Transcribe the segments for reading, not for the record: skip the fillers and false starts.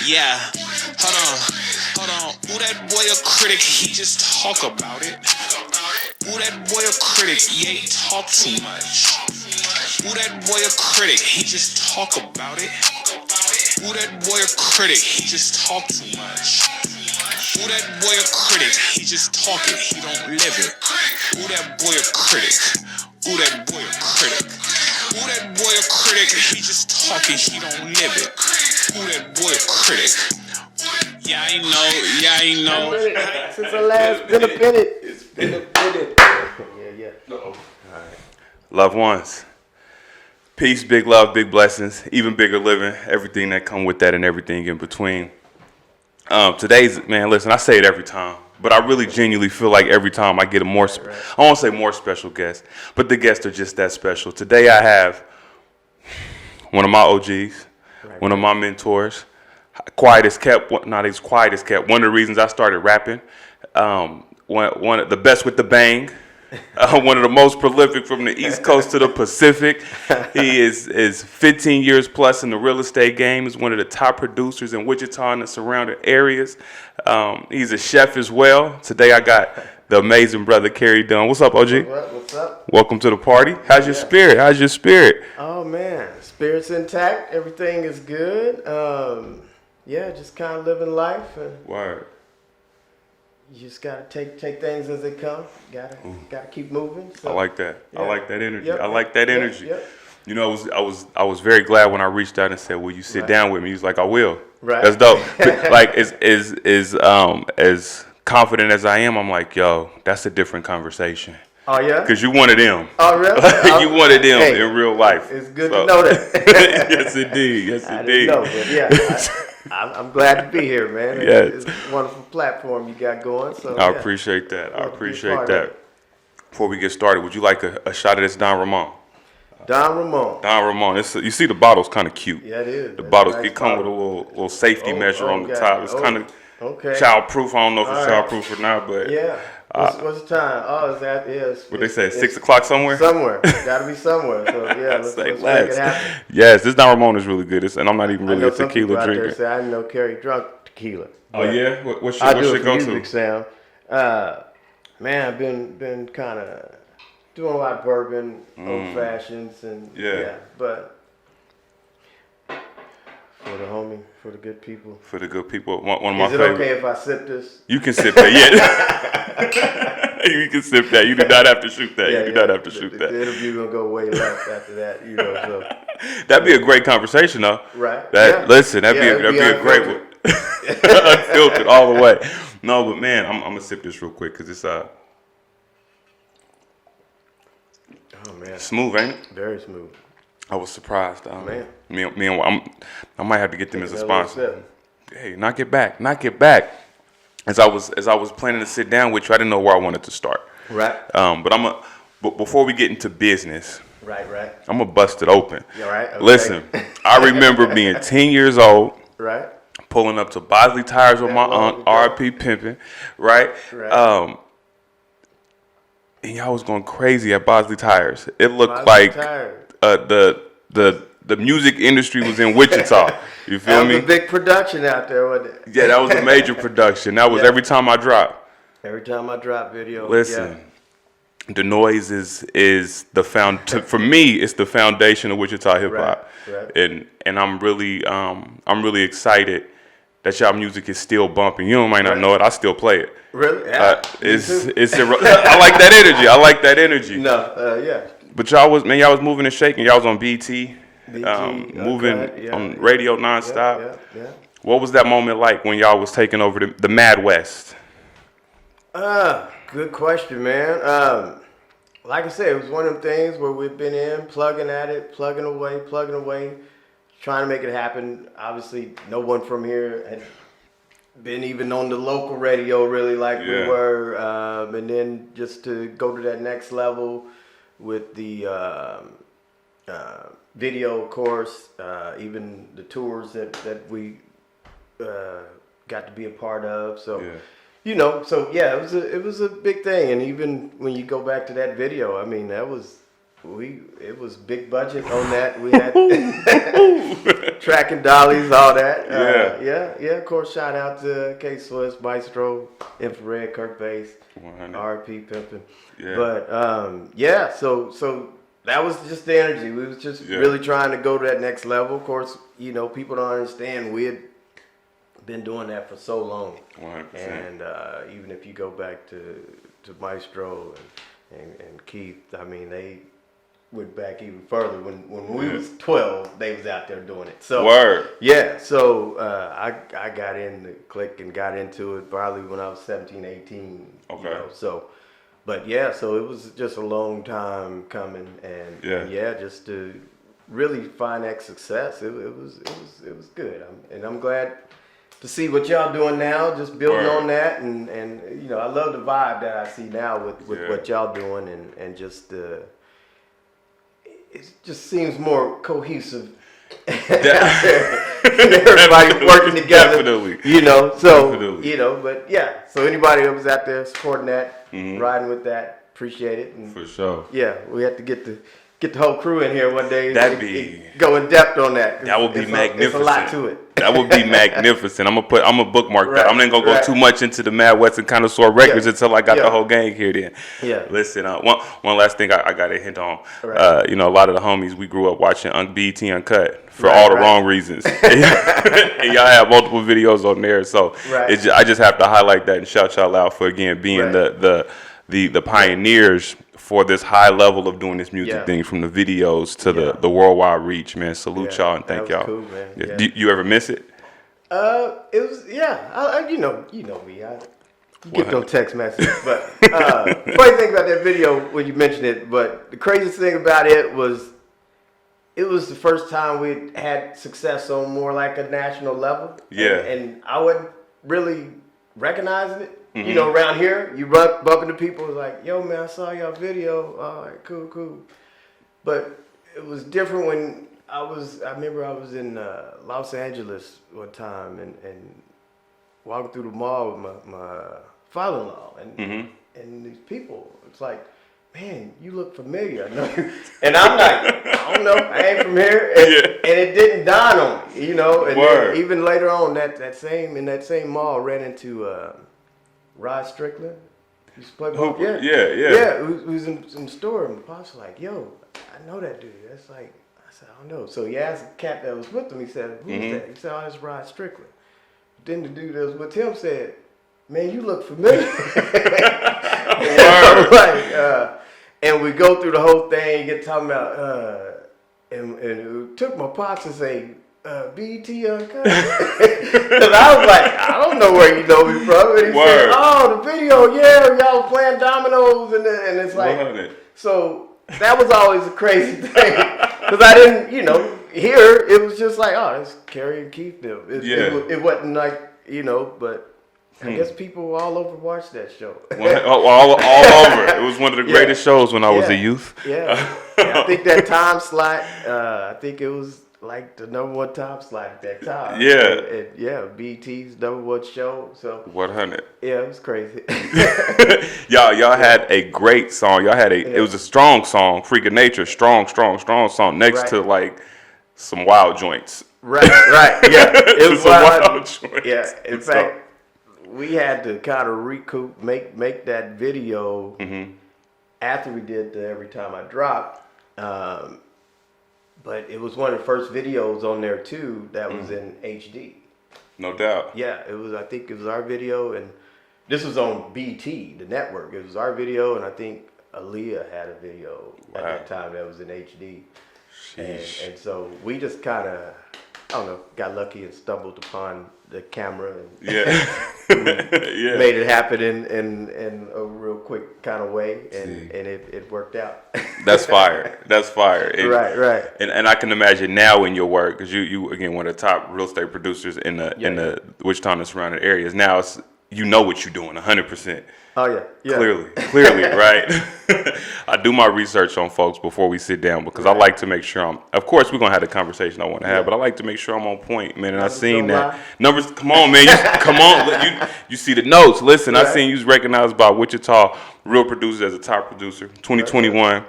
Yeah, hold on. Ooh, that boy a critic, he just talk about it. Ooh, that boy a critic, yeah, he talk too much. Ooh, that boy a critic, he just talk about it. Ooh, that boy a critic, he just talk too much. Ooh, that boy a critic, he just talk it, he don't live it. Ooh, that boy a critic. Ooh, that boy a critic. Ooh, that boy a critic, he just talk it, he don't live it. Ooh, that boy a critic. Yeah, I know. Since I last been a minute. It's been a minute. Yeah. All right. Loved ones. Peace, big love, big blessings, even bigger living, everything that come with that and everything in between. Today's, man, listen, I say it every time, but I really genuinely feel like every time I get a I won't say more special guest, but the guests are just that special. Today I have one of my OGs, one of my mentors, quiet as kept. Not as quiet as kept. One of the reasons I started rapping. One of the best with the bang. One of the most prolific from the East Coast to the Pacific. He is 15 years plus in the real estate game. He's one of the top producers in Wichita and the surrounding areas. He's a chef as well. Today I got the amazing brother Kerry Dunn. What's up, OG? What's up? Welcome to the party. How's your spirit? How's your spirit? Oh man, spirit's intact. Everything is good. Just kind of living life. Word. You just gotta take things as they come. Gotta keep moving. So, I like that. Yeah. I like that energy. Yep. I like that energy. Yep. You know, I was very glad when I reached out and said, "Will you sit down with me?" He was like, "I will." Right. That's dope. Like as confident as I am, I'm like, "Yo, that's a different conversation." Oh yeah. Because you wanted them. Oh really? You wanted them in real life. It's good to know that. Yes, indeed. Yes, I indeed. didn't know, but yeah. I'm glad to be here, man. Yes. It's a wonderful platform you got going. So I appreciate that. I appreciate that. Before we get started, would you like a shot of this Don Ramon? Don Ramon. Don Ramon. You see the bottle's kind of cute. Yeah, it is. The bottles come with a little safety measure on the top. It's kind of childproof. I don't know if it's childproof or not, but yeah. What's the time? Oh, is that what they say? 6 o'clock somewhere. Somewhere. Got to be somewhere. So yeah, let's make it happen. Yes, this Don Ramon is really good. And I'm not even really a tequila drinker. Say, I know Kerry drunk tequila. Oh yeah, what's your go-to? Sound. Man, I've been kind of doing a lot of bourbon, old fashions, and but for the homie, for the good people. For the good people, one of my favorites. Is it okay if I sip this? You can sip that, yeah. You can sip that. You do not have to shoot that. You do not have to shoot that. The interview gonna go way left after that, So that'd be a great conversation, though. Right. Listen, that'd be a great one. Unfiltered all the way. No, but man, I'm gonna sip this real quick because it's oh man, smooth, ain't it? Very smooth. I was surprised. Man. I might have to get them as a sponsor. Hey, knock it back. As I was planning to sit down with you, I didn't know where I wanted to start. Right. But before we get into business, right. I'm gonna bust it open. Yeah, right. Okay. Listen, I remember being 10 years old. Right. Pulling up to Bosley Tires with my aunt, R.P. pimping, right? And y'all was going crazy at Bosley Tires. It looked like the music industry was in Wichita. You feel me? That was a big production out there, wasn't it? Yeah, that was a major production. That was every time I drop. Every time I drop video. Listen, Danoiz is the for me, it's the foundation of Wichita hip hop. Right. And I'm really excited that y'all music is still bumping. You might not know it. I still play it. Really? Yeah. I like that energy. No, yeah. But y'all was moving and shaking. Y'all was on BT, moving Uncut, on radio nonstop. Yeah. What was that moment like when y'all was taking over the Mad West? Good question, man. Like I said, it was one of them things where we've been plugging at it, plugging away, trying to make it happen. Obviously, no one from here had been even on the local radio really like we were. And then just to go to that next level with the video, of course, even the tours that we got to be a part of. So, it was a big thing. And even when you go back to that video, I mean, that was it was big budget on that. We had tracking dollies, all that. Yeah. Of course, shout out to K Swiss, Maestro, Infrared, Kirk Bass, RP Pimpin'. Yeah. But so that was just the energy. We was just really trying to go to that next level. Of course, people don't understand we had been doing that for so long. 100%. And even if you go back to Maestro and Keith, I mean, they went back even further. When we was 12, they was out there doing it. So Word. Yeah, so I got in the clique and got into it probably when I was 17, 18. Okay. So it was just a long time coming, and just to really find that success, it was good. I'm glad to see what y'all doing now, just building on that, and I love the vibe that I see now with what y'all doing, and just it just seems more cohesive. Everybody working together, Definitely. So anybody that was out there supporting that, riding with that, appreciate it. And for sure. Yeah, we have to get the whole crew in here one day. Go in depth on that. That would be magnificent. It's a lot to it. That would be magnificent. I'm gonna bookmark that. I'm not gonna go too much into the Mad Western Connoisseur Records until I got the whole gang here. Then, listen. One last thing I got to hint on. A lot of the homies, we grew up watching BET Uncut for all the wrong reasons, and y'all have multiple videos on there. So I just have to highlight that and shout y'all out for again being the pioneers for this high level of doing this music thing, from the videos to the worldwide reach, man. Salute y'all and thank y'all. Cool, man. Yeah. Do you ever miss it? It was you know me. I get no text messages, but funny thing about that video when you mentioned it. But the craziest thing about it was the first time we had success on more like a national level. Yeah, and I wasn't really recognizing it. Around here, you bump into people like, yo, man, I saw your video. All right, cool. But it was different when I remember I was in Los Angeles one time and walking through the mall with my father-in-law. And these people, it's like, man, you look familiar. I know you. And I'm like, I don't know. I ain't from here. And it didn't dawn on me, And then even later on, that same mall, ran into Rod Strickland. He used to play ball. Yeah. He was in the store, and my pops was like, yo, I know that dude. That's like, I said, I don't know. So he asked the cat that was with him, he said, who's that? He said, oh, that's Rod Strickland. Then the dude that was with him said, man, you look familiar. And we go through the whole thing, get talking about, and it took my pops to say, BET Uncut. Because I was like, I don't know where you know me from. And he said, oh, the video, y'all playing dominoes. And it's like, so that was always a crazy thing. Because I didn't, hear, it was just like, oh, it's Kerry and Keith. It wasn't like, but I guess people all over watched that show. all over. It was one of the greatest shows when I was a youth. I think that time slot, I think it was like the #1 time slot at that time. BET's #1 show. So 100. Yeah, it was crazy. y'all had a great song. Y'all had it was a strong song, Freak of Nature, strong song next to like some wild joints. Right. Yeah, it was wild joints. Yeah, in fact, we had to kind of recoup, make that video after we did the Every Time I Drop. But it was one of the first videos on there too that was in HD. No doubt. Yeah, it was. I think it was our video, and this was on BT, the network. It was our video, and I think Aaliyah had a video at that time that was in HD. And so we just kind of, I don't know, got lucky and stumbled upon the camera and made it happen in a real quick kind of way, and it worked out. That's fire. Right. And I can imagine now in your work, because you again one of the top real estate producers in the Wichita and surrounding areas. Now you know what you're doing 100%. Oh yeah. Clearly, right? I do my research on folks before we sit down because I like to make sure of course we're gonna have the conversation I want to have, but I like to make sure I'm on point, man. And I seen that numbers. Come on, man. You see the notes. Listen, I seen you was recognized by Wichita Real Producers as a top producer. 2021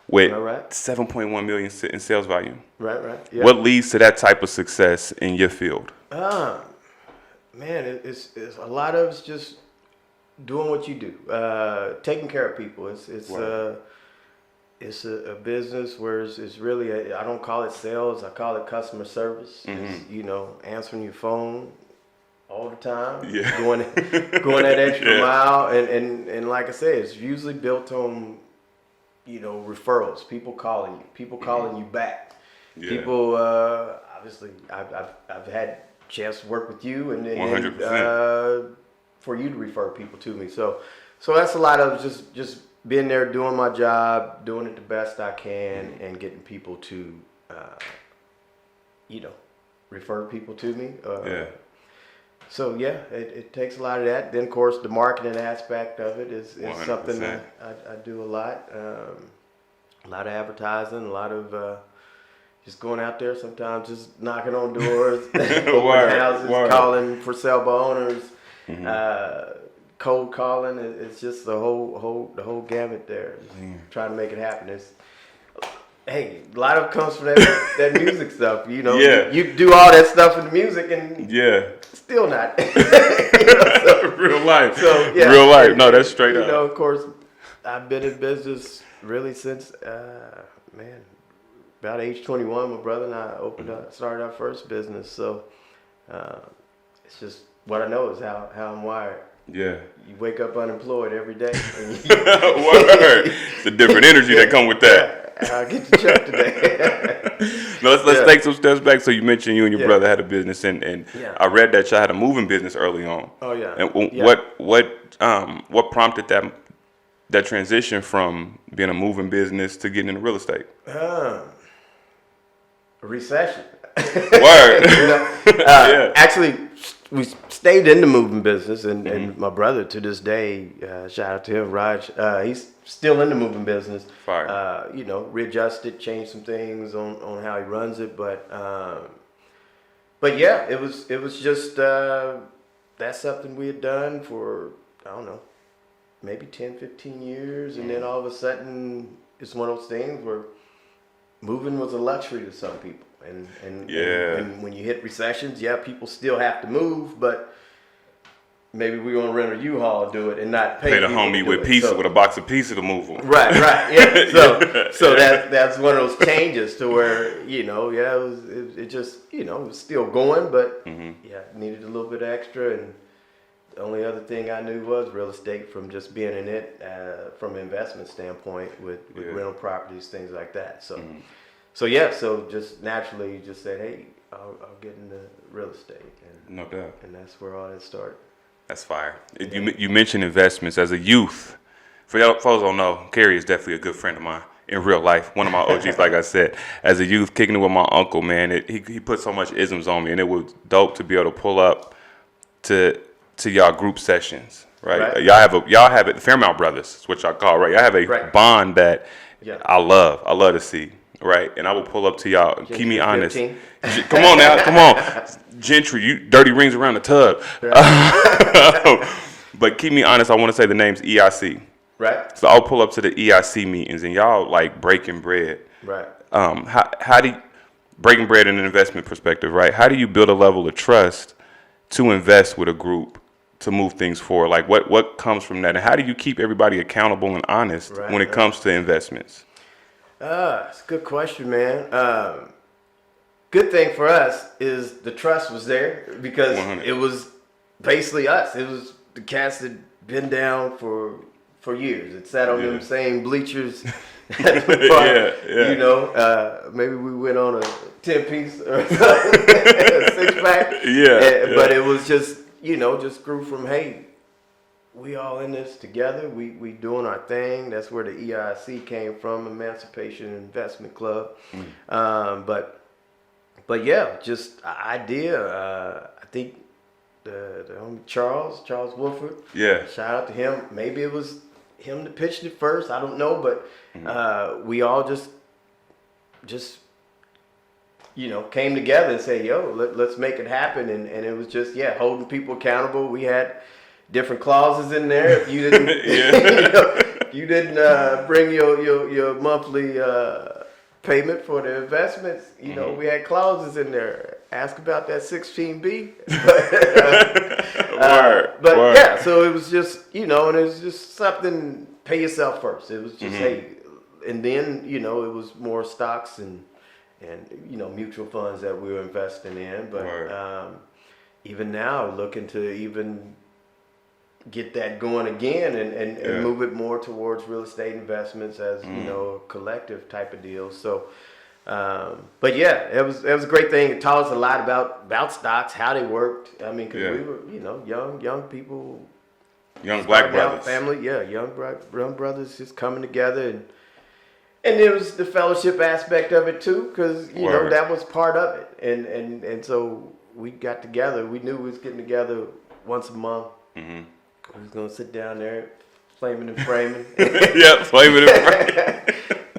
with All right. 7.1 million in sales volume. Right. Yeah. What leads to that type of success in your field? Man, it's a lot of it's just doing what you do, taking care of people. It's a business where it's really I don't call it sales. I call it customer service. It's, answering your phone all the time. Yeah. Going that extra mile, and like I said, it's usually built on referrals. People calling you. People calling you back. Yeah. People obviously I've had chance to work with you and 100%. For you to refer people to me. So that's a lot of just being there, doing my job, doing it the best I can, and getting people to, refer people to me. So yeah, it takes a lot of that. Then of course the marketing aspect of it is something that I do a lot. A lot of advertising, a lot of just going out there. Sometimes just knocking on doors, open houses, calling for sale by owners. Cold calling. It's just the whole gamut there. Trying to make it happen. A lot of it comes from that music stuff. You do all that stuff in the music and still not. Real life. So yeah, real life. No, that's straight up. Of course, I've been in business really since about age 21. My brother and I started our first business. So it's just what I know is how I'm wired. Yeah. You wake up unemployed every day. Word. It's a different energy that come with that. I'll get the check today. Let's take some steps back. So you mentioned you and your brother had a business, and I read that y'all had a moving business early on. Oh yeah. And what prompted that transition from being a moving business to getting into real estate? A recession. Word. Actually, we stayed in the moving business, and my brother to this day, shout out to him, Raj. He's still in the moving business. Fire. Readjusted, changed some things on how he runs it, but yeah, it was just that's something we had done for I don't know, maybe 10, 15 years, and then all of a sudden it's one of those things where moving was a luxury to some people. And when you hit recessions, people still have to move, but maybe we're gonna rent a U-Haul to do it and not pay the homie with pizza with a box of pizza to move them. Right, yeah. So that's one of those changes to where it just it was still going, but needed a little bit extra. And the only other thing I knew was real estate from just being in it from an investment standpoint with rental properties, things like that. So just naturally just said, hey, I'll get into real estate. And, no doubt. And that's where all that started. That's fire. You mentioned investments as a youth. For y'all folks don't know, Kerry is definitely a good friend of mine in real life. One of my OGs, like I said. As a youth, kicking it with my uncle, man, he put so much isms on me, and it was dope to be able to pull up to y'all group sessions, right? Y'all have it, the Fairmount Brothers, is what y'all call, right? Y'all have a bond that I love to see. Right, and I will pull up to y'all. Gentry, keep me honest. 15. Come on now, come on, Gentry. You dirty rings around the tub. But keep me honest. I want to say the name's EIC. Right. So I'll pull up to the EIC meetings, and y'all like breaking bread. Right. How do you, breaking bread in an investment perspective? Right. How do you build a level of trust to invest with a group to move things forward? Like what comes from that, and how do you keep everybody accountable and honest when it comes to investments? It's a good question, man. Good thing for us is the trust was there because 100. It was basically us. It was the cats that been down for years. It sat on them same bleachers at the park. Maybe we went on a 10-piece or a 6-pack. But it was just, just grew from, hey, we all in this together. We doing our thing. That's where the EIC came from, Emancipation Investment Club. But yeah, just an idea. I think the homie Charles Wolford. Yeah. Shout out to him. Maybe it was him that pitched it first. I don't know, but we all just came together and said, yo, let's make it happen. And it was just holding people accountable. We had different clauses in there. If you didn't, You didn't bring your monthly payment for the investments. You know, we had clauses in there. Ask about that 16B. But yeah, so it was just, you know, and it was just something, pay yourself first. It was just, hey, and then, you know, it was more stocks and you know, mutual funds that we were investing in. But even now, looking to even get that going again and move it more towards real estate investments as, you know, a collective type of deal. So, but yeah, it was a great thing. It taught us a lot about stocks, how they worked. I mean, because we were, you know, young people. Young black brothers. Family, young brothers just coming together. And there was the fellowship aspect of it too, because, you know, that was part of it. And so we got together. We knew we was getting together once a month. We was going to sit down there, flaming and framing. Flaming and framing.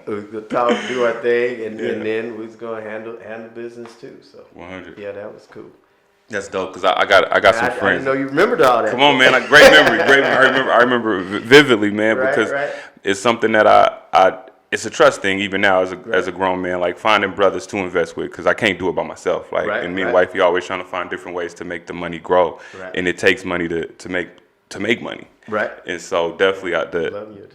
We was going to talk, do our thing, and then we was going to handle business too. So 100. Yeah, that was cool. That's dope, because I got some friends. I didn't know you remembered all that. Come on, man. Great memory. I remember vividly, man, because it's something that it's a trust thing even now as a grown man, like finding brothers to invest with, because I can't do it by myself. Like, and me and wifey always trying to find different ways to make the money grow, and it takes money to make money. Right. And so definitely Love you.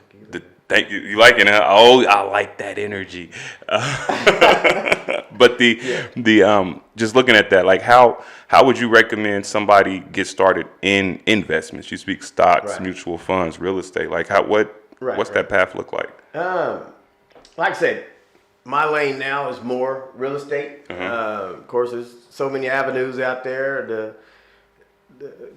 Thank you. You like it? Huh? Oh, I like that energy. But the just looking at that, like how would you recommend somebody get started in investments? You speak stocks, mutual funds, real estate. Like what's that path look like? Like I said, my lane now is more real estate. Of course, there's so many avenues out there.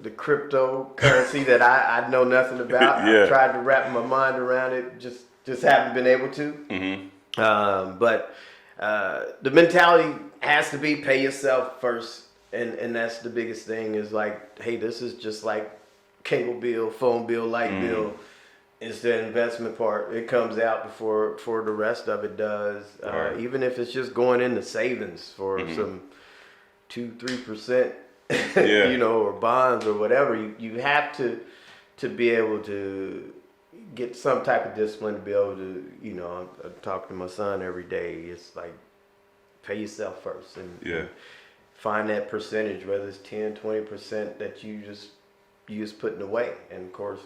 The cryptocurrency that I know nothing about. I tried to wrap my mind around it, just haven't been able to. But the mentality has to be pay yourself first, and that's the biggest thing. Is like, hey, this is just like cable bill, phone bill, light bill. It's the investment part. It comes out before the rest of it does. Even if it's just going into savings for some 2-3%. You know, or bonds or whatever, you have to be able to get some type of discipline to be able to, you know, I talk to my son every day. It's like, pay yourself first and find that percentage, whether it's 10-20% that you just putting away. And of course,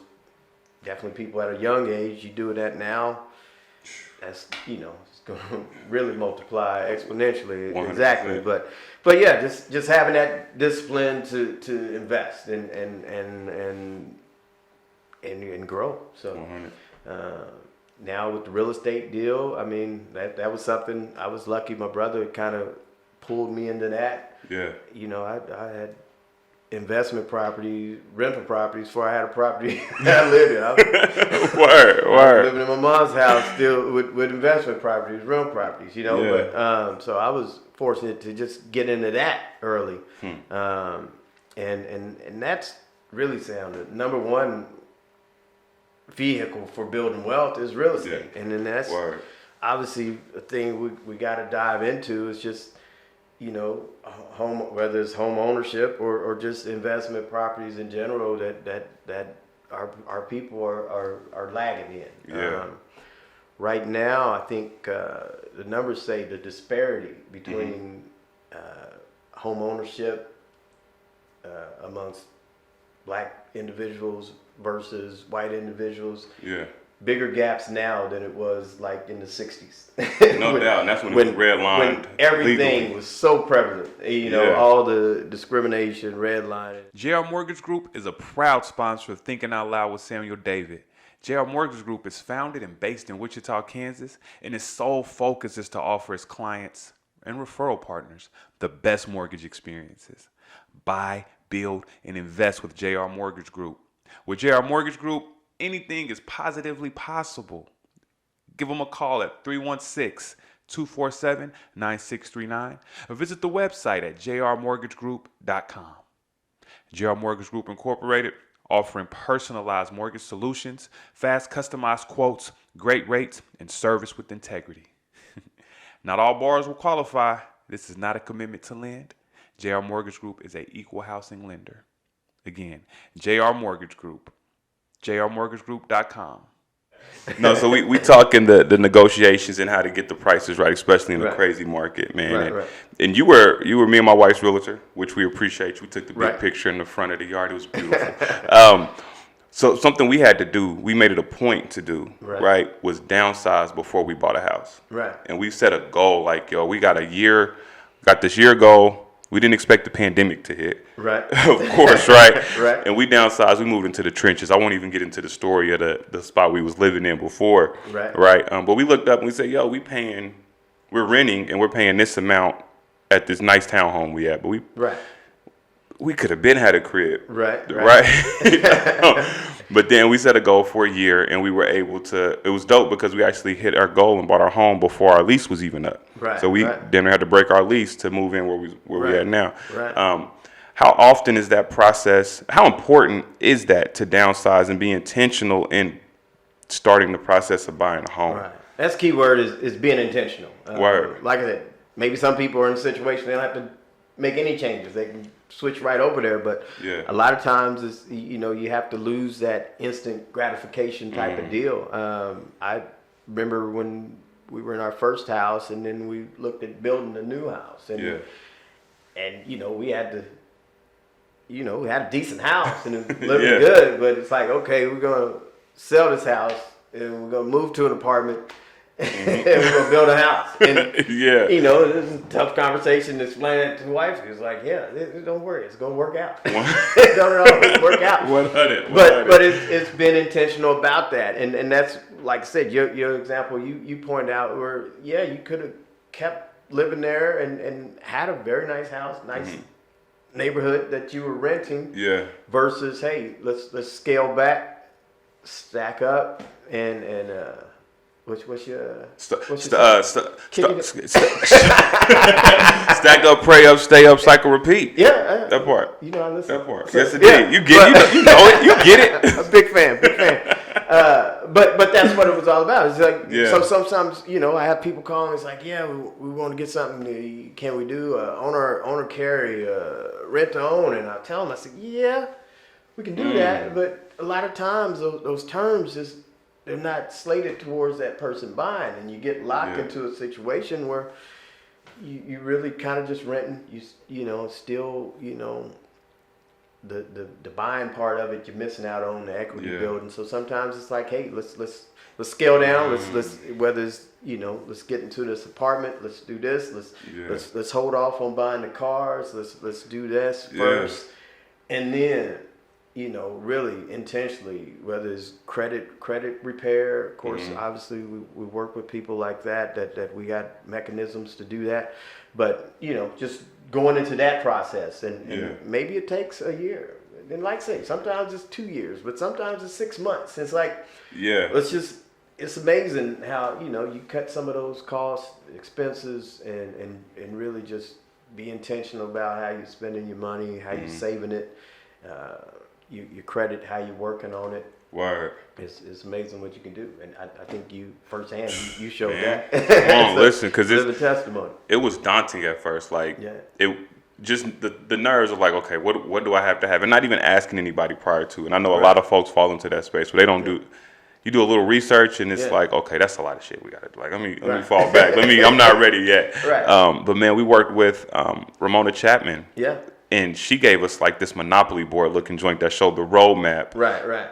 definitely people at a young age, you do that now, that's, you know, it's going to really multiply exponentially. 100%. Exactly. But yeah, just having that discipline to invest and grow. So now with the real estate deal, I mean, that was something I was lucky. My brother kind of pulled me into that. Yeah. You know, I had investment properties, rental properties before I had a property that I lived in. I was living in my mom's house still with investment properties, rental properties, you know. Yeah. But so I was fortunate to just get into that early. And that's really sound. The number one vehicle for building wealth is real estate. And then that's obviously a thing we got to dive into. Is just, you know, home, whether it's home ownership or just investment properties in general that our people are lagging in. Yeah. Right now, I think the numbers say the disparity between home ownership amongst black individuals versus white individuals. Yeah. Bigger gaps now than it was like in the 60s. No doubt. And that's when it was redlined. When everything legally was so prevalent. You know, all the discrimination, redlining. JRMortgage Group is a proud sponsor of Thinking Out Loud with Samuel David. JRMortgage Group is founded and based in Wichita, Kansas, and its sole focus is to offer its clients and referral partners the best mortgage experiences. Buy, build, and invest with JRMortgage Group. With JRMortgage Group, anything is positively possible. Give them a call at 316-247-9639 or visit the website at jrmortgagegroup.com. JR Mortgage Group Incorporated, offering personalized mortgage solutions, fast customized quotes, great rates, and service with integrity. Not all borrowers will qualify. This is not a commitment to lend. JR Mortgage Group is an equal housing lender. Again, JR Mortgage Group. JRMortgagegroup.com. No, so we talking the negotiations and how to get the prices right, especially in a crazy market, man. And you were me and my wife's realtor, which we appreciate. We took the big picture in the front of the yard. It was beautiful. So something we had to do, we made it a point to do, right, was downsize before we bought a house. Right. And we set a goal like, yo, we got this year goal. We didn't expect the pandemic to hit. Right. Of course, right? Right. And we downsized. We moved into the trenches. I won't even get into the story of the spot we was living in before. Right. Right. But we looked up and we said, yo, we're renting and we're paying this amount at this nice townhome we had. But we could have been had a crib. Right. But then we set a goal for a year, and we were able to. It was dope because we actually hit our goal and bought our home before our lease was even up. Right. So we then had to break our lease to move in where we at now. Right. How often is that process? How important is that to downsize and be intentional in starting the process of buying a home? Right. That's key word is being intentional. Like I said, maybe some people are in a situation they don't have to make any changes. They can switch right over there, but a lot of times it's, you have to lose that instant gratification type of deal. I remember when we were in our first house and then we looked at building a new house and we had to, we had a decent house and it was living good, but it's like, okay, we're going to sell this house and we're going to move to an apartment and we're going to build a house. And, this is a tough conversation to explain it to the wife. It's like, don't worry. It's going to work out. It's work out. 100. But it's been intentional about that. And that's, like I said, your example, you pointed out where, you could have kept living there and had a very nice house, nice neighborhood that you were renting versus, hey, let's scale back, stack up, and What's your stack up, pray up, stay up, cycle, repeat. Yeah, that part. I listen. That part. So, yes, indeed. You get it. You know it. You get it. A big fan. But that's what it was all about. It's like so sometimes I have people calling. It's like we want to get something. Can we do owner carry rent to own? And I tell them, I said we can do that. But a lot of times those terms they're not slated towards that person buying, and you get locked into a situation where you really kind of just renting. Still the buying part of it, you're missing out on the equity building. So sometimes it's like, hey, let's scale down. Let's whether it's let's get into this apartment. Let's do this. Let's hold off on buying the cars. Let's do this first, and then. Really intentionally, whether it's credit repair. Of course, obviously we work with people like that we got mechanisms to do that. But, just going into that process and maybe it takes a year. And like I say, sometimes it's 2 years, but sometimes it's 6 months. It's like, it's amazing how, you cut some of those costs, expenses, and really just be intentional about how you're spending your money, how you're saving it. You credit how you're working on it. Word. It's amazing what you can do, and I think you firsthand you showed that. Come on, listen, because it's a testimony. It was daunting at first, like it just the nerves of like, okay, what do I have to have, and not even asking anybody prior to. And I know a lot of folks fall into that space where they don't do. You do a little research, and it's like, okay, that's a lot of shit we gotta do. Like, let me fall back. I'm not ready yet. Right. But man, we worked with Ramona Chapman. Yeah. And she gave us like this Monopoly board looking joint that showed the roadmap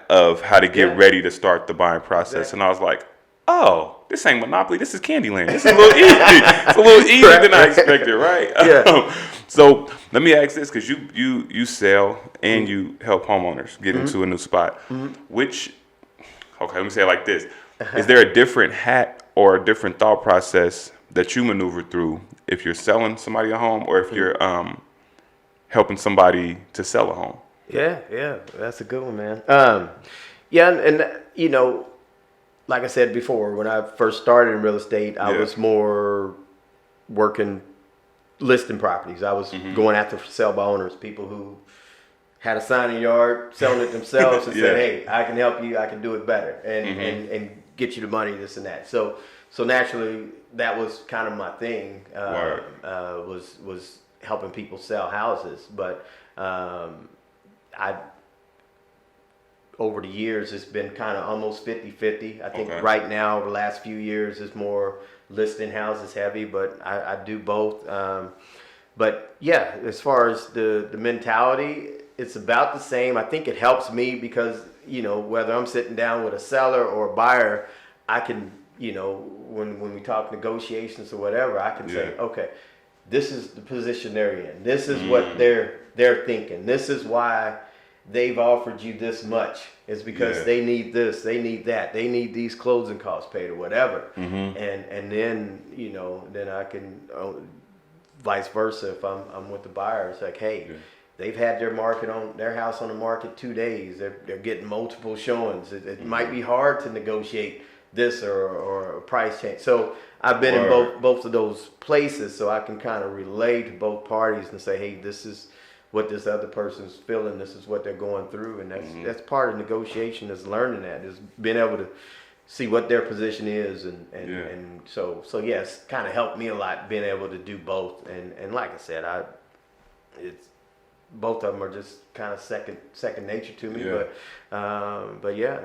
of how to get ready to start the buying process. And I was like, oh, this ain't Monopoly. This is Candyland. This is a little easy. It's a little easier than I expected, right? Yeah. So let me ask this, because you sell and you help homeowners get into a new spot. Let me say it like this. Is there a different hat or a different thought process that you maneuver through if you're selling somebody a home or if you're helping somebody to sell a home? Yeah, that's a good one, man. And like I said before, when I first started in real estate, I was more working listing properties. I was going after for sale by owners, people who had a sign in the yard, selling it themselves, and said, "Hey, I can help you. I can do it better, and get you the money, this and that." So naturally, that was kind of my thing. Was helping people sell houses, but I over the years, it's been kind of almost 50-50. I think Okay. right now, over the last few years, it's more listing houses heavy, but I do both. But yeah, as far as the mentality, it's about the same. I think it helps me because, whether I'm sitting down with a seller or a buyer, I can, when we talk negotiations or whatever, I can say, okay, this is the position they're in. This is what they're thinking. This is why they've offered you this much. It's because they need this, they need that, they need these closing costs paid or whatever. And then, then I can, vice versa, if I'm with the buyer, it's like, hey, they've had their house on the market 2 days. They're getting multiple showings. It might be hard to negotiate this or a price change. So I've been in both of those places, so I can kind of relate to both parties and say, hey, this is what this other person's feeling. This is what they're going through, and that's part of negotiation, is learning that, is being able to see what their position is, and so yes, kind of helped me a lot being able to do both. And like I said, it's both of them are just kind of second nature to me. But yeah,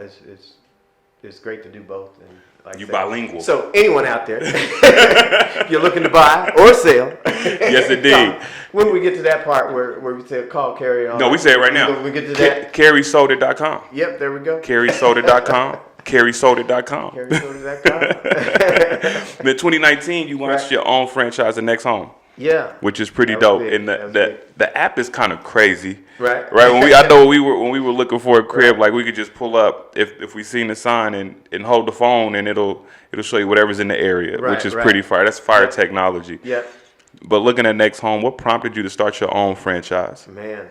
it's great to do both. And like You bilingual. So anyone out there, if you're looking to buy or sell, Yes, indeed. When we get to that part where we say call Kerry on. No, we say it right now. When we get to that. KerrySoda.com. Yep, there we go. KerrySoda.com. KerrySoda.com. KerrySoda.com. In 2019, you launched your own franchise, The Next Home. Yeah. Which is pretty That was dope. big. And That was big. the app is kind of crazy. Right. I know when we were looking for a crib, like we could just pull up if we seen the sign and hold the phone, and it'll show you whatever's in the area, which is pretty fire. That's fire technology. Yep. But looking at Next Home, what prompted you to start your own franchise? Man,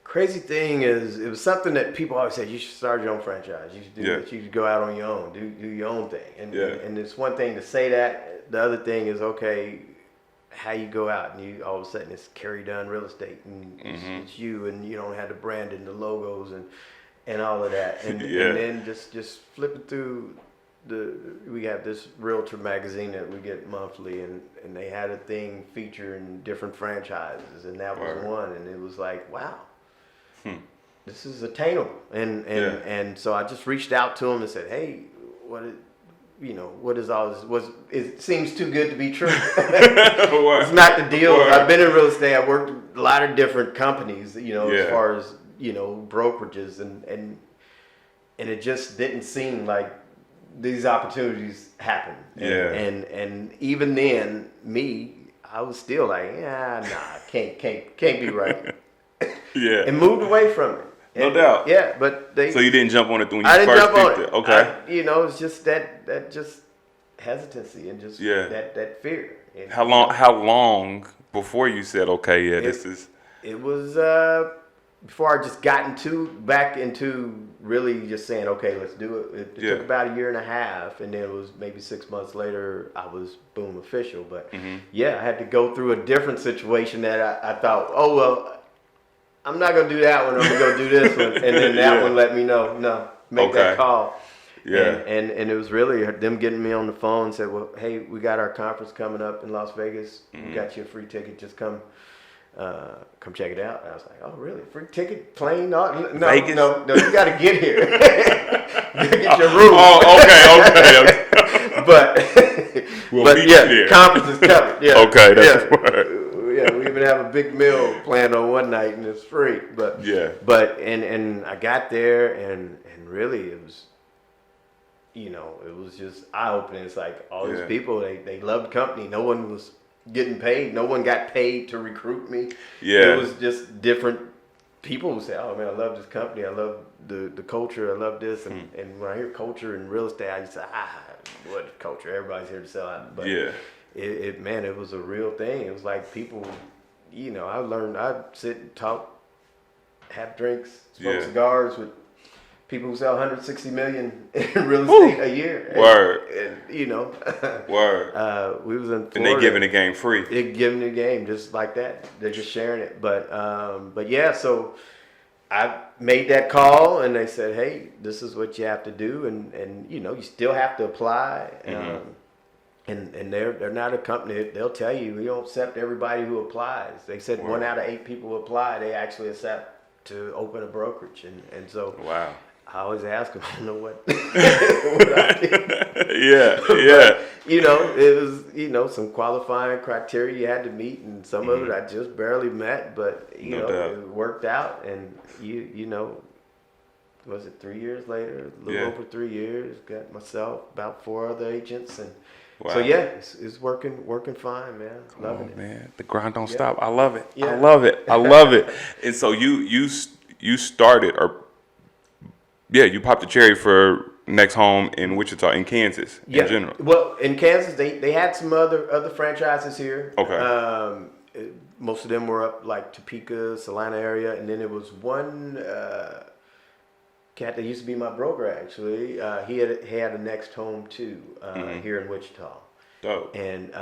crazy thing is, it was something that people always said, you should start your own franchise. You should do it. You should go out on your own, do your own thing. And it's one thing to say that. The other thing is, okay, how you go out and you all of a sudden it's Kerry Dunn Real Estate, and it's you, and you don't have the brand and the logos and all of that. And then just flipping through we have this realtor magazine that we get monthly, and they had a thing featuring different franchises, and that was one, and it was like, wow, this is attainable. And so I just reached out to him and said, hey, what is all this? It seems too good to be true. It's not the deal. I've been in real estate. I've worked with a lot of different companies, as far as, brokerages, and it just didn't seem like these opportunities happen. And even then, I was still like, can't be right. And moved away from it. No doubt. Yeah, but So you didn't jump on it when you I didn't first jump on picked it. it. Okay. It's just that just hesitancy and just that fear. And, How long before you said, okay, this is? It was before I just got back into really just saying, okay, let's do it. It took about 1.5 years, and then it was maybe 6 months later, I was boom official. But I had to go through a different situation that I thought, oh well, I'm not gonna do that one. I'm gonna go do this one, and then that one let me know. No, make that call. Yeah, and it was really them getting me on the phone and said, well, hey, we got our conference coming up in Las Vegas. We got you a free ticket. Just come check it out. And I was like, oh really? Free ticket, plane? No, Vegas? no, you got to get here. You gotta get your room. Okay. but yeah, conference is coming. Yeah, okay, that's right. Yeah, we even have a big meal planned on one night, and it's free. But and I got there, and really it was, it was just eye-opening. It's like all these people, they loved the company. No one was getting paid. No one got paid to recruit me. It was just different people who say, oh man, I love this company. I love the culture. I love this. And when I hear culture in real estate, I just say, what culture? Everybody's here to sell out. But it was a real thing. It was like people, I learned, I'd sit and talk, have drinks, smoke cigars with people who sell 160 million in real estate a year. Word. And, Word. We was in Florida. And they giving the game free. They giving the game just like that. They're just sharing it. But yeah, so I made that call, and they said, hey, this is what you have to do, and you still have to apply. And they're not a company. They'll tell you we don't accept everybody who applies. They said 1 out of 8 people who apply, they actually accept. to open a brokerage, and so Wow. I always ask him, I don't know what, what I did. Yeah. But, it was, some qualifying criteria you had to meet, and some of it I just barely met, but, No doubt. it worked out, and was it 3 years later, a little over 3 years, got myself, about 4 other agents, and Wow. so yeah, it's working fine, man. Loving it. Man, the grind don't stop. I love it. Yeah. I love it. I love it. And so you started, you popped the cherry for next home in Wichita, in Kansas, in general. Well, in Kansas, they had some other franchises here. Okay. Most of them were up like Topeka, Salina area, and then there was one cat that used to be my broker actually. He had a next home too here in Wichita. Dope. And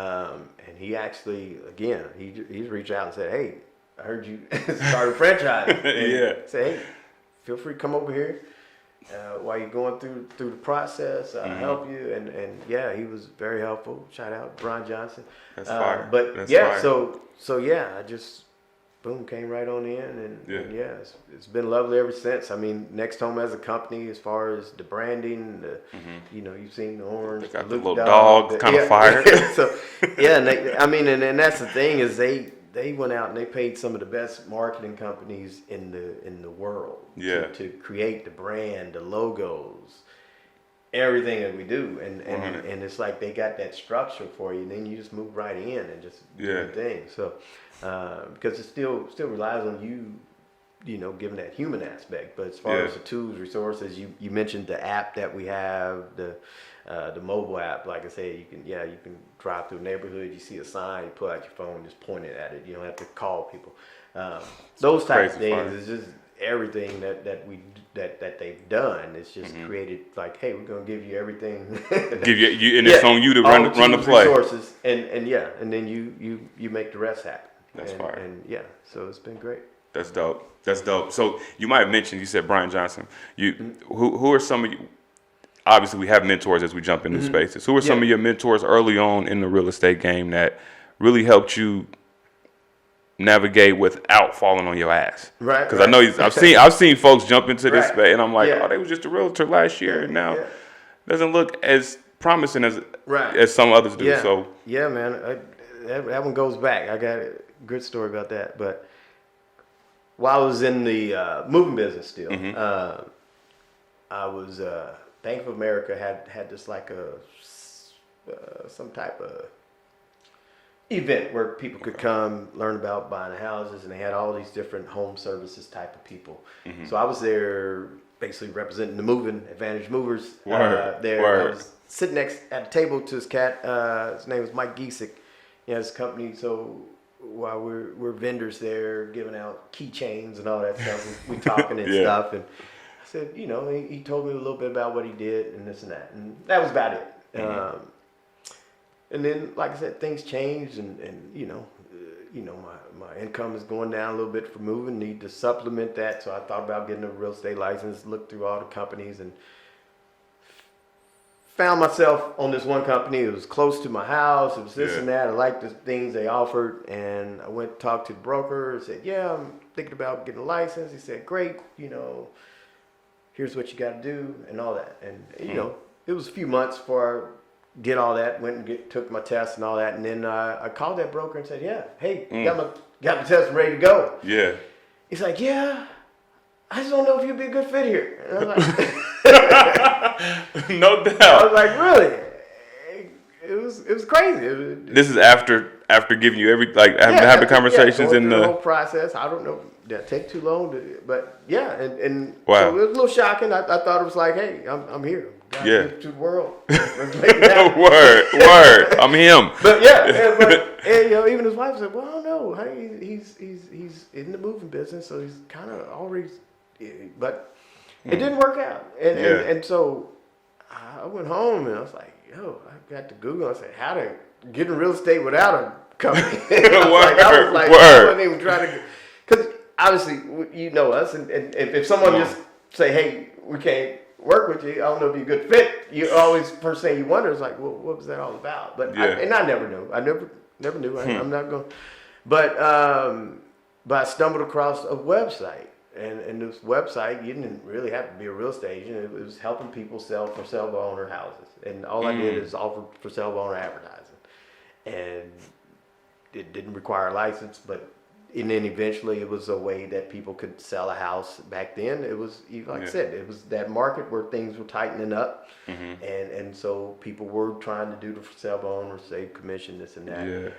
he actually he's reached out and said, "Hey, I heard you started a franchise." And say, "Hey, feel free to come over here while you're going through the process. I'll help you." And yeah, he was very helpful. Shout out Brian Johnson. That's fire. But That's yeah, fire. so yeah, I just boom came right on in, and it's been lovely ever since. I mean, Next Home as a company, as far as the branding, you've seen the orange, They got the the little dog, kind of fire. So yeah, and that's the thing is they went out and they paid some of the best marketing companies in the world to create the brand, the logos, everything that we do, and it's like they got that structure for you, and then you just move right in and just do your thing. So because it still relies on you, given that human aspect. But as far as the tools, resources, you mentioned the app that we have, the mobile app. Like I say, you can drive through a neighborhood, you see a sign, you pull out your phone, just point it at it. You don't have to call people. Those type of things is just everything that they've done. It's just created like, hey, we're gonna give you everything. Give you and it's on you to run the play. Resources and then you make the rest happen. That's fire. And yeah, so it's been great. That's dope. That's dope. So you might have mentioned, you said Brian Johnson. Who are some of you? Obviously, we have mentors as we jump into spaces. Who are some of your mentors early on in the real estate game that really helped you navigate without falling on your ass? Right. Because I know I've seen folks jump into this space, and I'm like, Yeah. oh, they was just a realtor last year, and now doesn't look as promising as some others do. Yeah. So yeah, man, that one goes back. I got a good story about that. But while I was in the moving business still, I was Bank of America had this like some type of event where people could come learn about buying houses, and they had all these different home services type of people. So I was there basically representing the moving advantage movers. I was sitting next at a table to his cat. His name was Mike Giesick. He has a company. So while we're vendors there, giving out keychains and all that stuff, we talking and stuff. And I said, he told me a little bit about what he did and this and that, and that was about it. And then, like I said, things changed, and my income is going down a little bit for moving. Need to supplement that, so I thought about getting a real estate license. Looked through all the companies and found myself on this one company. It was close to my house. It was this and that. I liked the things they offered, and I went and talked to the broker. And said, "Yeah, I'm thinking about getting a license." He said, "Great, here's what you got to do," and all that. And it was a few months before I did all that. Went and took my test and all that, and then I called that broker and said, "Yeah, hey, got my test ready to go." Yeah. He's like, "Yeah, I just don't know if you'd be a good fit here." And I was like, No doubt. I was like, "Really?" It was crazy. This is after giving you having conversations in the whole process. I don't know. Did that take too long? But yeah, and wow. So it was a little shocking. I thought it was like, hey, I'm here. To the world. Word. I'm him. But and even his wife said, "Well, I don't know. Hey, he's in the moving business, so he's kind of already." But it didn't work out, and so I went home and I was like, "Yo, I got to Google." I said, "How to get in real estate without a company?" I wasn't even trying to, because obviously you know us, and if someone just say, "Hey, we can't work with you," I don't know if you're a good fit. You always first thing you wonder is like, well, what was that all about? But I never knew. I never knew. I'm not going. But I stumbled across a website And this website, you didn't really have to be a real estate agent. It was helping people sell for sale by owner houses. And all I did is offer for sale by owner advertising. And it didn't require a license, and then eventually it was a way that people could sell a house. Back then, it was, like I said, it was that market where things were tightening up. And so people were trying to do the for sale by owner, save commission, this and that.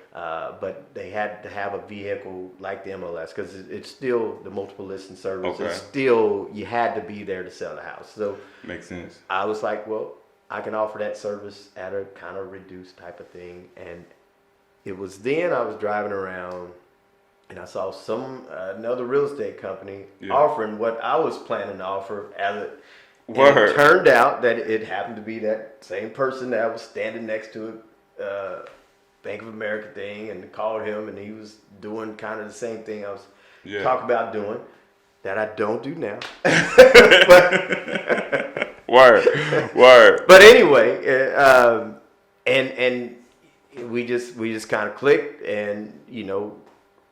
But they had to have a vehicle like the MLS, because it's still the multiple listing service. It's still, you had to be there to sell the house. So makes sense. I was like, well, I can offer that service at a kind of reduced type of thing. And it was then I was driving around and I saw another real estate company offering what I was planning to offer it turned out that it happened to be that same person that was standing next to a Bank of America thing, and called him, and he was doing kind of the same thing I was talking about doing, that I don't do now. Word. But anyway, and we just kind of clicked, and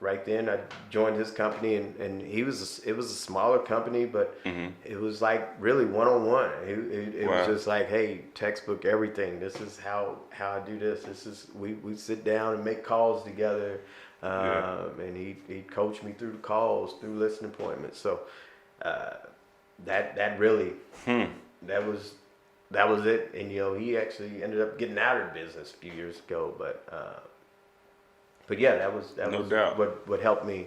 right then I joined his company, and it was a smaller company, but it was like really one-on-one. It was just like, hey, textbook everything. This is how I do this. This is we sit down and make calls together, and he coached me through the calls, through listing appointments. So that really that was it. And he actually ended up getting out of the business a few years ago, but yeah, that was no doubt what helped me.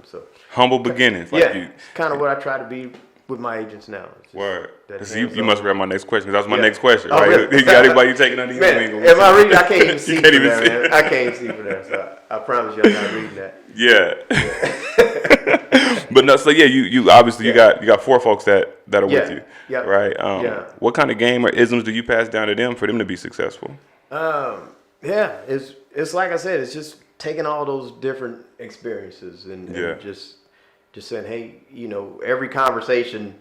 So humble beginnings. Kind of what I try to be with my agents now. Word. You must read my next question, because that was my next question, right? Really? You got anybody you taking under your wing? Am I reading? I can't even see from there, man. I can't even see from there. So I promise you, I'm not reading that. But no. So you obviously you got 4 folks that are with you, right? What kind of game or isms do you pass down to them for them to be successful? It's like I said, it's just taking all those different experiences and just saying, hey, every conversation,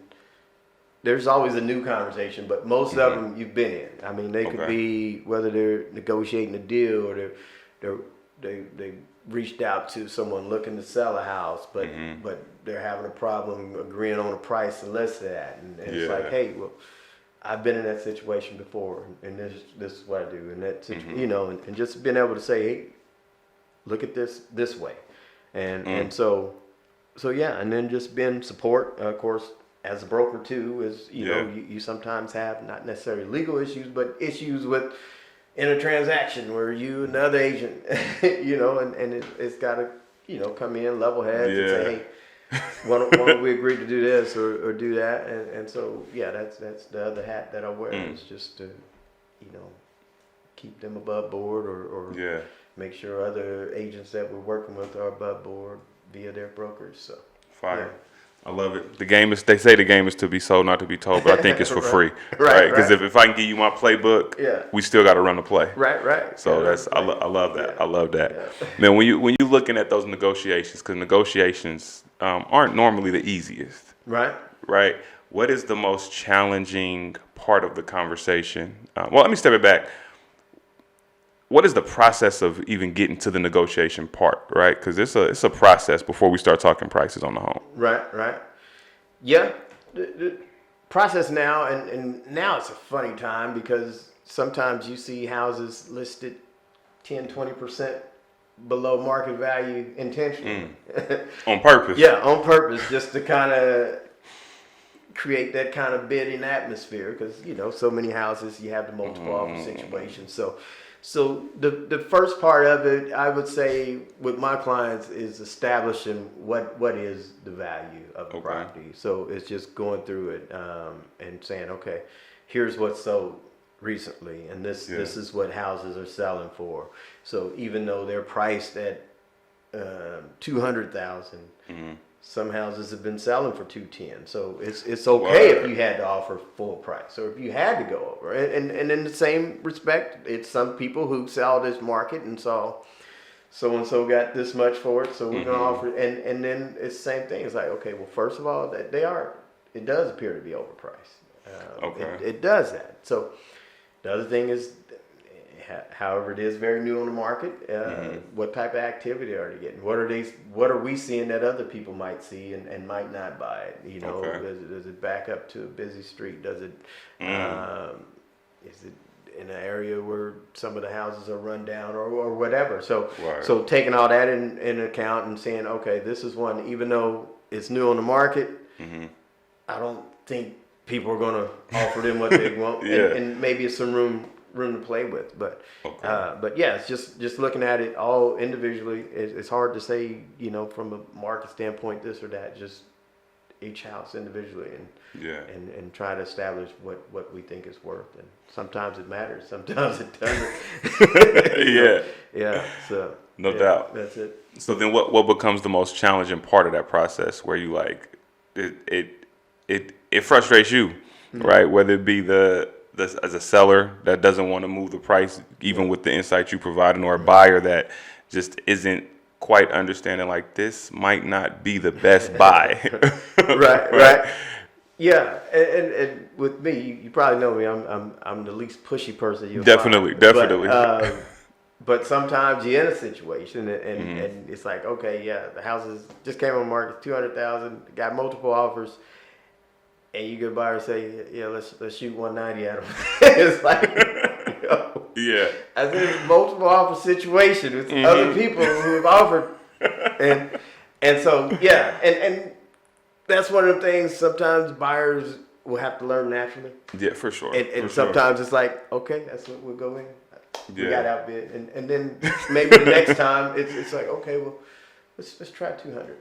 there's always a new conversation, but most of them you've been in. I mean, they could be whether they're negotiating a deal or they reached out to someone looking to sell a house, but they're having a problem agreeing on a price to list that, and it's like, hey, well, I've been in that situation before, and this is what I do, and that and just being able to say, hey, look at this way, and so and then just being support, of course, as a broker too, is you sometimes have not necessarily legal issues, but issues in a transaction where you and the other agent, and it's got to come in level heads and say, hey, why don't we agree to do this or do that, and so that's the other hat that I wear, is just to keep them above board or make sure other agents that we're working with are above board via their brokers. So fire. I love it. They say the game is to be sold, not to be told, but I think it's for free, right? Because if I can give you my playbook, we still got to run the play, right. So I love that. I love that. Man, when you looking at those negotiations, because negotiations aren't normally the easiest, right? What is the most challenging part of the conversation? Well, let me step it back. What is the process of even getting to the negotiation part, right? Because it's a process before we start talking prices on the home. Right. Yeah, the process now, and now it's a funny time because sometimes you see houses listed 10-20% below market value intentionally. On purpose. Yeah, on purpose, just to kind of create that kind of bidding atmosphere, because so many houses, you have the multiple offer situation. So the first part of it, I would say, with my clients, is establishing what is the value of the property. So it's just going through it and saying, okay, here's what's sold recently, and this is what houses are selling for. So even though they're priced at $200,000, some houses have been selling for $210. So it's okay if you had to offer full price, or if you had to go over. And in the same respect, it's some people who sell this market and saw so and so got this much for it, so we're gonna offer. And then it's the same thing. It's like, okay, well, first of all, it does appear to be overpriced. It does that. So the other thing is, however it is very new on the market, what type of activity are they getting? What are we seeing that other people might see and might not buy it? You know, does it back up to a busy street? Does it is it in an area where some of the houses are run down or whatever? So so taking all that in account and saying, okay, this is one, even though it's new on the market, I don't think people are going to offer them what they want, and maybe it's some room to play with. But yeah, it's just looking at it all individually. It's hard to say, you know, from a market standpoint, this or that. Just each house individually, and try to establish what we think is worth. And sometimes it matters, sometimes it doesn't. So no doubt. That's it. So then, what becomes the most challenging part of that process, where you like it frustrates you, right? Whether it be as a seller that doesn't want to move the price, even with the insight you providing, or a buyer that just isn't quite understanding, like, this might not be the best buy. right. Yeah, and with me, you probably know me. I'm the least pushy person you'll definitely. But, but sometimes you're in a situation and it's like, okay, the houses just came on the market, 200,000, got multiple offers. And you get a buyer say, let's shoot 190 at them. It's like, I said it's a multiple offer situation with other people who have offered, and so and that's one of the things. Sometimes buyers will have to learn naturally. Yeah, for sure. And sometimes it's like, okay, that's what we'll go in. We got outbid, and then maybe the next time it's like, okay, well, let's try 200,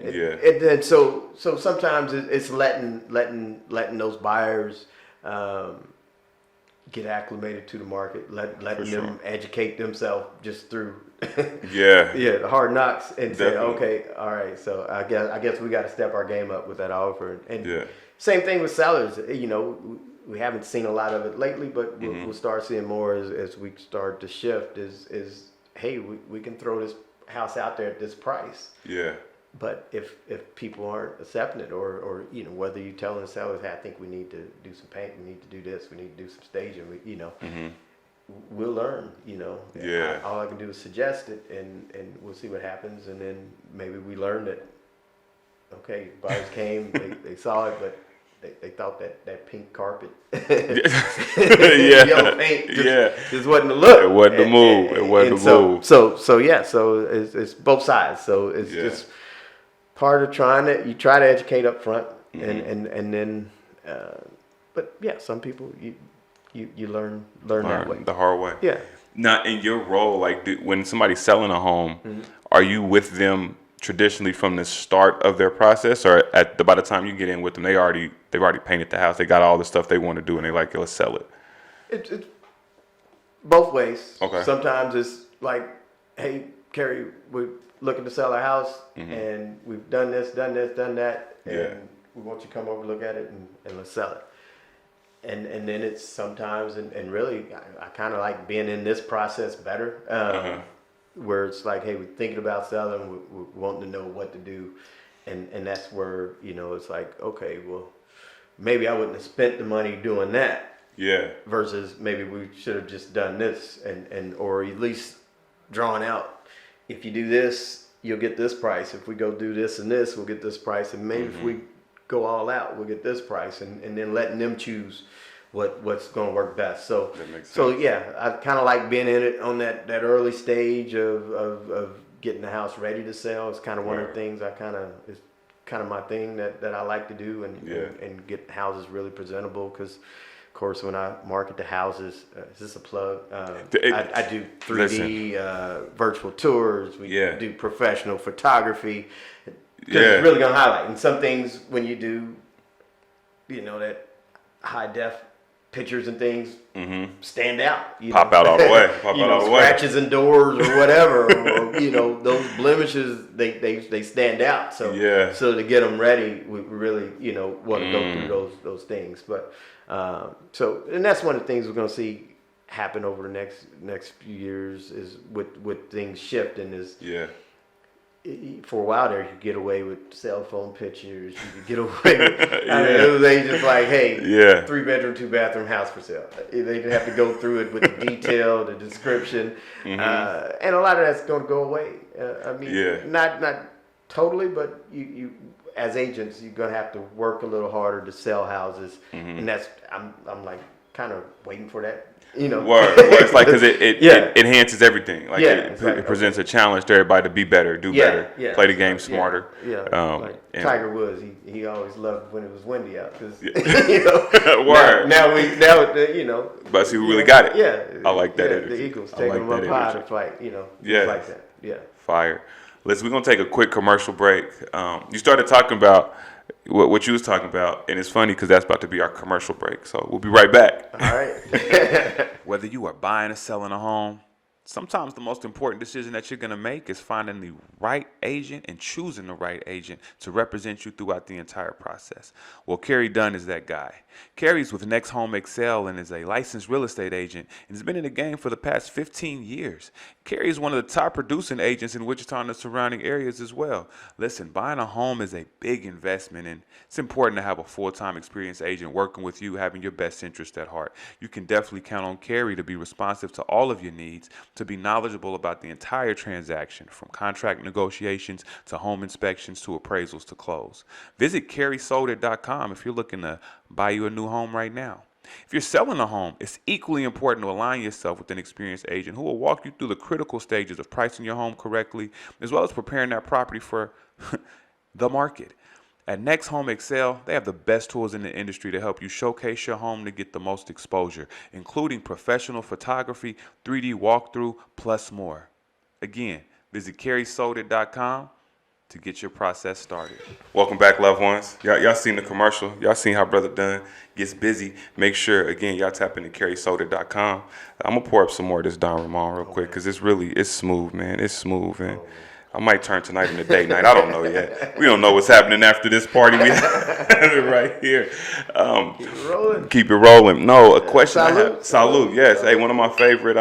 and then so sometimes it's letting those buyers get acclimated to the market, letting them educate themselves just through the hard knocks, and say, okay, all right, so I guess we got to step our game up with that offer, and same thing with sellers. You know, we haven't seen a lot of it lately, but we'll start seeing more as we start to shift. Is hey, we can throw this house out there at this price. But if people aren't accepting it, or you know, whether you telling the sellers, hey, I think we need to do some paint, we need to do this, we need to do some staging, we'll learn. You know, all I can do is suggest it, and we'll see what happens, and then maybe we learn that. Okay, buyers came, they saw it, but they thought that pink carpet, yellow paint, just wasn't the look. It wasn't the move. It wasn't the move. So it's both sides. So it's just part of trying to educate up front, and then, but some people you learn that way, the hard way. Yeah. Now, in your role, like when somebody's selling a home, are you with them traditionally from the start of their process, or by the time you get in with them, they've already painted the house, they got all the stuff they want to do, and they like, let's sell it? It's both ways. Okay. Sometimes it's like, hey, Kerry, we're looking to sell a house, and we've done this, done that, and we want you to come over, look at it, and let's sell it. And then it's sometimes, and really, I kind of like being in this process better. Where it's like, hey, we're thinking about selling, we're wanting to know what to do, and that's where, you know, it's like, okay, well, maybe I wouldn't have spent the money doing that. Versus maybe we should have just done this, and or at least drawn out. If you do this, you'll get this price. If we go do this and this, we'll get this price, and maybe if we go all out, we'll get this price, and then letting them choose what's going to work best. So I kind of like being in it on that early stage of getting the house ready to sell. It's kind of one of the things it's kind of my thing that I like to do, and get houses really presentable, because of course when I market the houses, is this a plug? I do 3D virtual tours. We do professional photography. Because it's really going to highlight. And some things when you do, you know, that high def pictures and things stand out. Pop out all the way. Scratches and doors or whatever, or you know, those blemishes, they stand out. So so to get them ready, we really, you know, want to go through those things. But and that's one of the things we're going to see happen over the next few years, is with things shifting, is for a while there, you could get away with cell phone pictures. You could get away with, it was agents like, hey, 3-bedroom, 2-bathroom house for sale. They didn't have to go through it with the detail, the description, and a lot of that's going to go away. Not totally, but you as agents, you're going to have to work a little harder to sell houses, and that's I'm like kind of waiting for that. Word. It's like because it enhances everything. Like it presents a challenge to everybody to be better, do better, play the game smarter. Like Tiger Woods, he always loved when it was windy out because Word. Now But see who really got it. Yeah, I like that. The Eagles taking them up high to fight. Like that. Yeah. Fire. Listen, we're gonna take a quick commercial break. You started talking about what you was talking about, and it's funny because that's about to be our commercial break. So we'll be right back. All right. Whether you are buying or selling a home, sometimes the most important decision that you're going to make is finding the right agent and choosing the right agent to represent you throughout the entire process. Well, Kerry Dunn is that guy. Kerry's with Next Home Excel and is a licensed real estate agent and has been in the game for the past 15 years. Kerry is one of the top producing agents in Wichita and the surrounding areas as well. Listen, buying a home is a big investment, and it's important to have a full-time experienced agent working with you, having your best interest at heart. You can definitely count on Kerry to be responsive to all of your needs, to be knowledgeable about the entire transaction, from contract negotiations to home inspections to appraisals to close. Visit kerrysoder.com if you're looking to buy you a new home right now. If you're selling a home, it's equally important to align yourself with an experienced agent who will walk you through the critical stages of pricing your home correctly, as well as preparing that property for the market. At Next Home Excel, they have the best tools in the industry to help you showcase your home to get the most exposure, including professional photography, 3D walkthrough, plus more. Again, visit kerrysoder.com to get your process started. Welcome back, loved ones. Y'all seen the commercial. Y'all seen how Brother Dunn gets busy. Make sure, again, y'all tap into kerrysoder.com. I'm going to pour up some more of this Don Ramon real quick because it's smooth, man. It's smooth, and I might turn tonight into date night. I don't know yet. We don't know what's happening after this party. We have it right here. Keep it rolling. Keep it rolling. No, a question I have. Salud. Yes. Hey, one of my favorite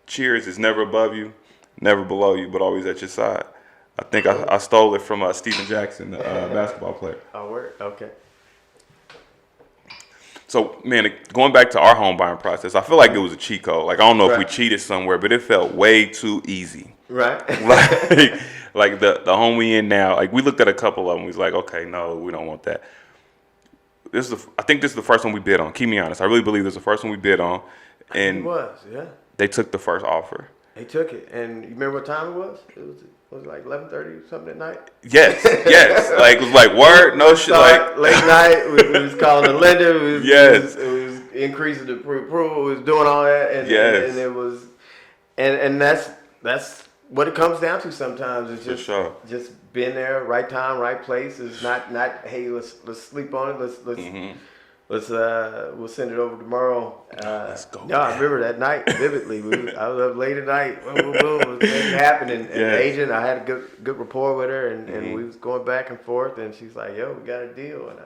cheers is never above you, never below you, but always at your side. I think I stole it from Stephen Jackson, the basketball player. Oh, word? Okay. So, man, going back to our home buying process, I feel like it was a cheat code. Like, I don't know if we cheated somewhere, but it felt way too easy. Right. like the home we in now, like we looked at a couple of them. We was like, okay, no, we don't want that. I think this is the first one we bid on. Keep me honest. I really believe this is the first one we bid on. And it was, yeah. They took the first offer. They took it. And you remember what time it was? It was like 11:30 something at night. Yes. Like it was like word, no shit. Like late night. We was calling the lender. Yes. It was increasing the approval. We was doing all that. And it was, and that's what it comes down to sometimes. It's just just being there, right time, right place. It's not hey, let's sleep on it. We'll send it over tomorrow. Let's go. No, I remember that night vividly. I was up late at night. Boom, boom, boom. It was making it happen. And the agent, I had a good rapport with her, and we was going back and forth. And she's like, "Yo, we got a deal." And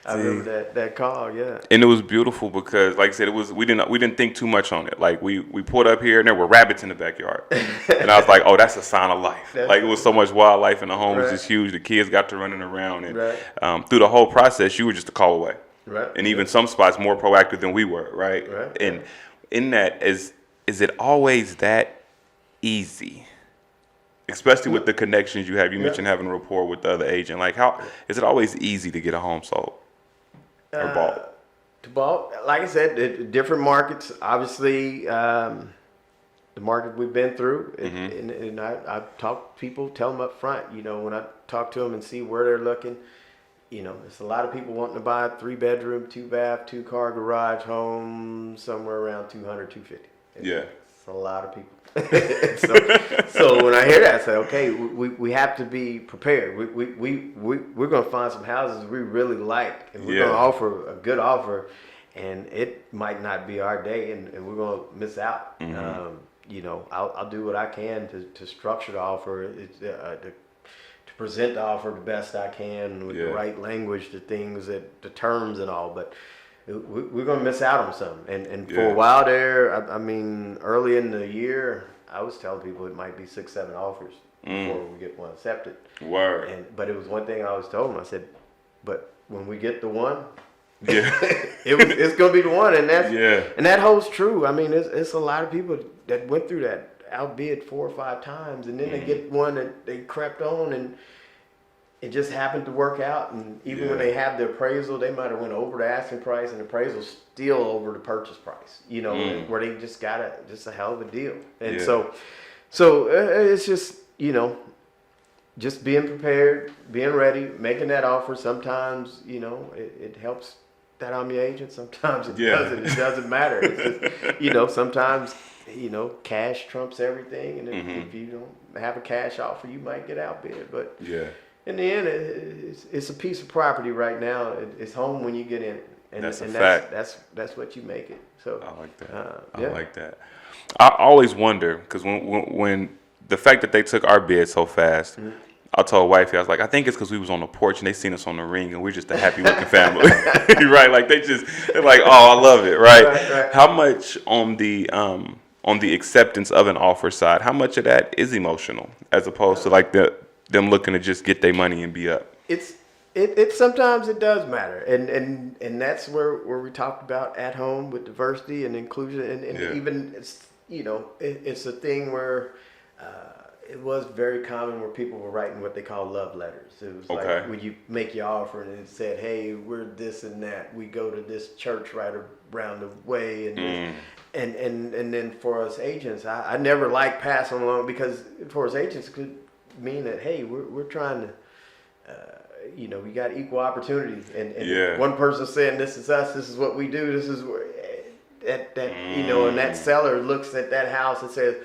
I remember that call. Yeah. And it was beautiful because, like I said, we didn't think too much on it. Like we pulled up here and there were rabbits in the backyard, and I was like, "Oh, that's a sign of life." Like it was so much wildlife, and the home was just huge. The kids got to running around, and through the whole process, you were just a call away. Right. And even some spots more proactive than we were, right? And in that, is it always that easy? Especially with the connections you have. You mentioned having a rapport with the other agent. Like, how is it always easy to get a home sold or bought? To bought, like I said, different markets. Obviously, the market we've been through, and I talk to people, tell them up front. When I talk to them and see where they're looking. There's a lot of people wanting to buy a 3-bedroom, 2-bath, 2-car garage home somewhere around 200, 250. It's a lot of people. So when I hear that, I say, okay, we have to be prepared. We're going to find some houses we really like, and we're going to offer a good offer, and it might not be our day, and we're going to miss out. I'll do what I can to structure the offer, to present the offer the best I can with the right language, the terms and all, but we're going to miss out on something. And for a while there, I mean, early in the year, I was telling people it might be 6-7 offers, before we get one accepted. Word. But it was one thing I always told him. I said, but when we get the one, Yeah. it's gonna be the one, and and that holds true. I mean, it's a lot of people that went through that, albeit 4 or 5 times, and then they get one that they crept on, and it just happened to work out. And even when they have the appraisal, they might have went over the asking price, and the appraisal's still over the purchase price. You know, where they just got a hell of a deal. And so it's just, you know, just being prepared, being ready, making that offer. Sometimes, you know, it helps that I'm your agent. Sometimes it doesn't. It doesn't matter. It's just, you know, sometimes, you know, cash trumps everything. And if you don't have a cash offer, you might get outbid. But in the end, it's a piece of property right now. It's home when you get in it. And that's a fact. That's what you make it. So I like that. I like that. I always wonder, because when the fact that they took our bid so fast, I told wifey, I was like, I think it's because we was on the porch and they seen us on the ring and we're just a happy looking family, right? Like they're like, oh, I love it, right? Right. How much on the acceptance of an offer side, how much of that is emotional as opposed to like them looking to just get their money and be up? It sometimes it does matter, and that's where we talked about at home with diversity and inclusion, and even it's, you know, it's a thing where it was very common where people were writing what they call love letters. It was like when you make your offer and it said, hey, we're this and that, we go to this church right around the way, and then for us agents, I never liked passing along, because for us agents it could mean that, hey, we're trying to you know, we got equal opportunity, and one person saying this is us, this is what we do, this is where that you know, and that seller looks at that house and says,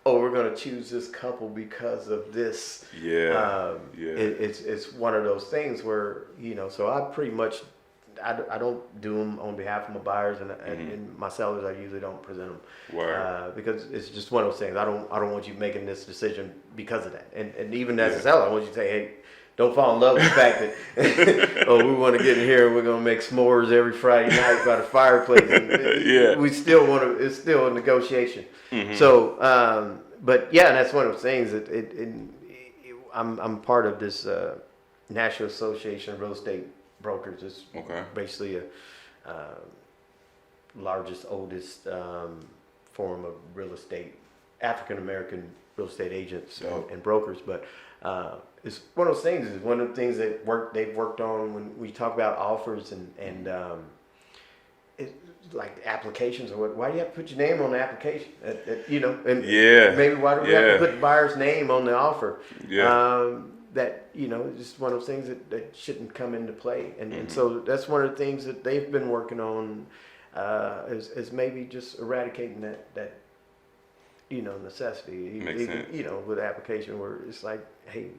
oh, we're going to choose this couple because of this. It's one of those things where, you know, so I pretty much I don't do them on behalf of my buyers, and my sellers, I usually don't present them because it's just one of those things. I don't want you making this decision because of that, and even as a seller, I want you to say, hey, don't fall in love with the fact that oh, we want to get in here and we're going to make s'mores every Friday night by the fireplace. We still want to. It's still a negotiation. So, but yeah, that's one of those things that I'm part of this National Association of Real Estate Brokers. It's basically a largest, oldest form of real estate, African American real estate agents and brokers. But it's one of those things. It's one of the things that they've worked on when we talk about offers and like applications, or why do you have to put your name on the application? You know, and maybe why do we have to put the buyer's name on the offer? That, you know, it's just one of those things that shouldn't come into play. And so that's one of the things that they've been working on, is maybe just eradicating that you know, necessity. Makes sense. You know, with the application where it's like, hey,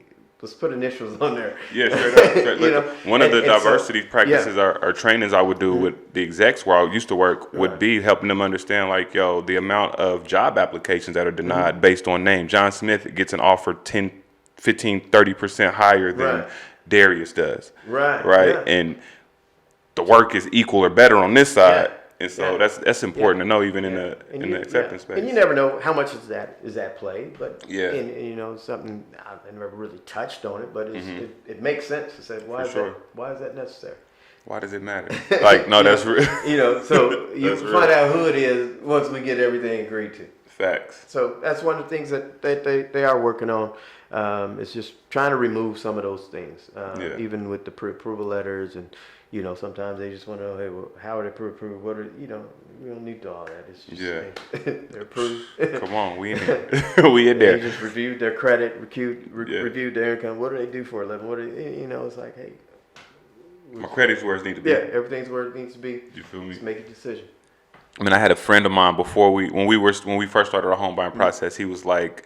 let's put initials on there. Yeah, straight up. Straight. You know? One of the diversity practices or trainings I would do with the execs where I used to work would be helping them understand, like, yo, the amount of job applications that are denied based on name. John Smith gets an offer 10, 15, 30% higher than Darius does. Right. Yeah. And the work is equal or better on this side. Yeah. And so that's important to know, even in the acceptance space. And you never know how much is at play, but and you know, something I never really touched on it, but it makes sense to say, why is that necessary? Why does it matter? Like, no, that's real. You know, so you find out who it is once we get everything agreed to. Facts. So that's one of the things that they are working on. It's just trying to remove some of those things, even with the pre-approval letters, and you know, sometimes they just want to know, hey, well, how are they pre-approved? What are, you know, we don't need to do all that. It's just they're approved. Come on, we in there. We in there. They just reviewed their credit, reviewed their income. What do they do for a living? What do you know? It's like, hey, my credit's where it needs to be. Yeah, everything's where it needs to be. You feel me? Just make a decision. I mean, I had a friend of mine before when we first started our home buying process. He was like,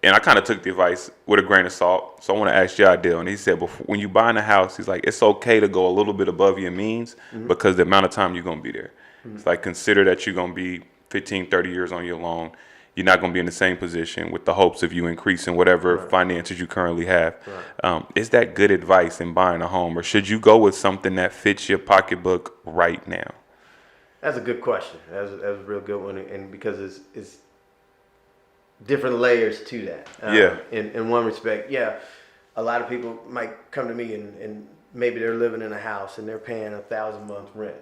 and I kind of took the advice with a grain of salt. So I want to ask y'all, Dale. And he said, when you buying a house, he's like, it's okay to go a little bit above your means because the amount of time you're going to be there. It's like, consider that you're going to be 15, 30 years on your loan. You're not going to be in the same position with the hopes of you increasing whatever finances you currently have. Is that good advice in buying a home, or should you go with something that fits your pocketbook right now? That's a good question. That's a real good one, and because it's different layers to that. Yeah. In one respect, yeah, a lot of people might come to me and maybe they're living in a house and they're paying $1,000 a month rent.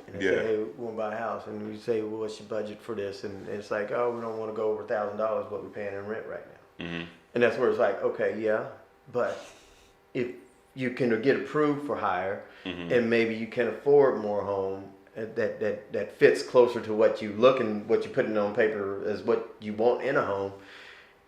And they say, hey, we want to buy a house. And we say, well, what's your budget for this? And it's like, oh, we don't want to go over $1,000 what we're paying in rent right now. Mm-hmm. And that's where it's like, okay, yeah, but if you can get approved for higher, mm-hmm. and maybe you can afford more home that fits closer to what you putting on paper as what you want in a home.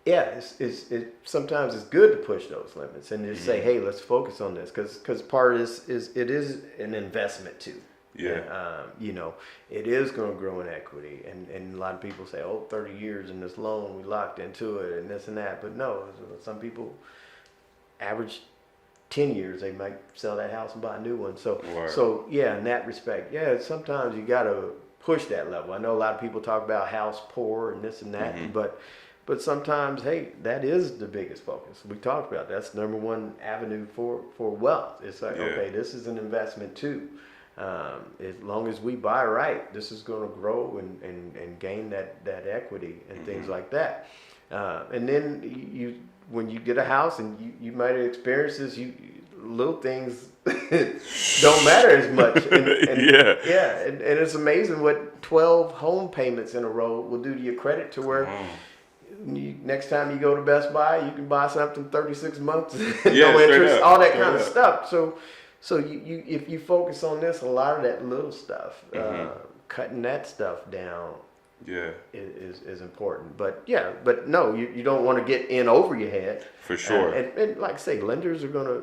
Yeah, it sometimes it's good to push those limits and just say, hey, let's focus on this because part of this is an investment too. Yeah. And, it is going to grow in equity. And a lot of people say, 30 years in this loan, we locked into it and this and that. But no, some people average 10 years, they might sell that house and buy a new one. So yeah, in that respect, yeah, sometimes you got to push that level. I know a lot of people talk about house poor and this and that, mm-hmm. but sometimes, hey, that is the biggest focus. We talked about that's the number one avenue for wealth. It's like, okay, this is an investment too. As long as we buy right, this is going to grow and gain that equity and mm-hmm. things like that. And then when you get a house and you might have experiences, little things don't matter as much. And and it's amazing what 12 home payments in a row will do to your credit to where next time you go to Best Buy, you can buy something 36 months, no interest, all that kind of stuff. So you if you focus on this, a lot of that little stuff, cutting that stuff down, is important. But no, you don't want to get in over your head. For sure. And like I say, lenders are gonna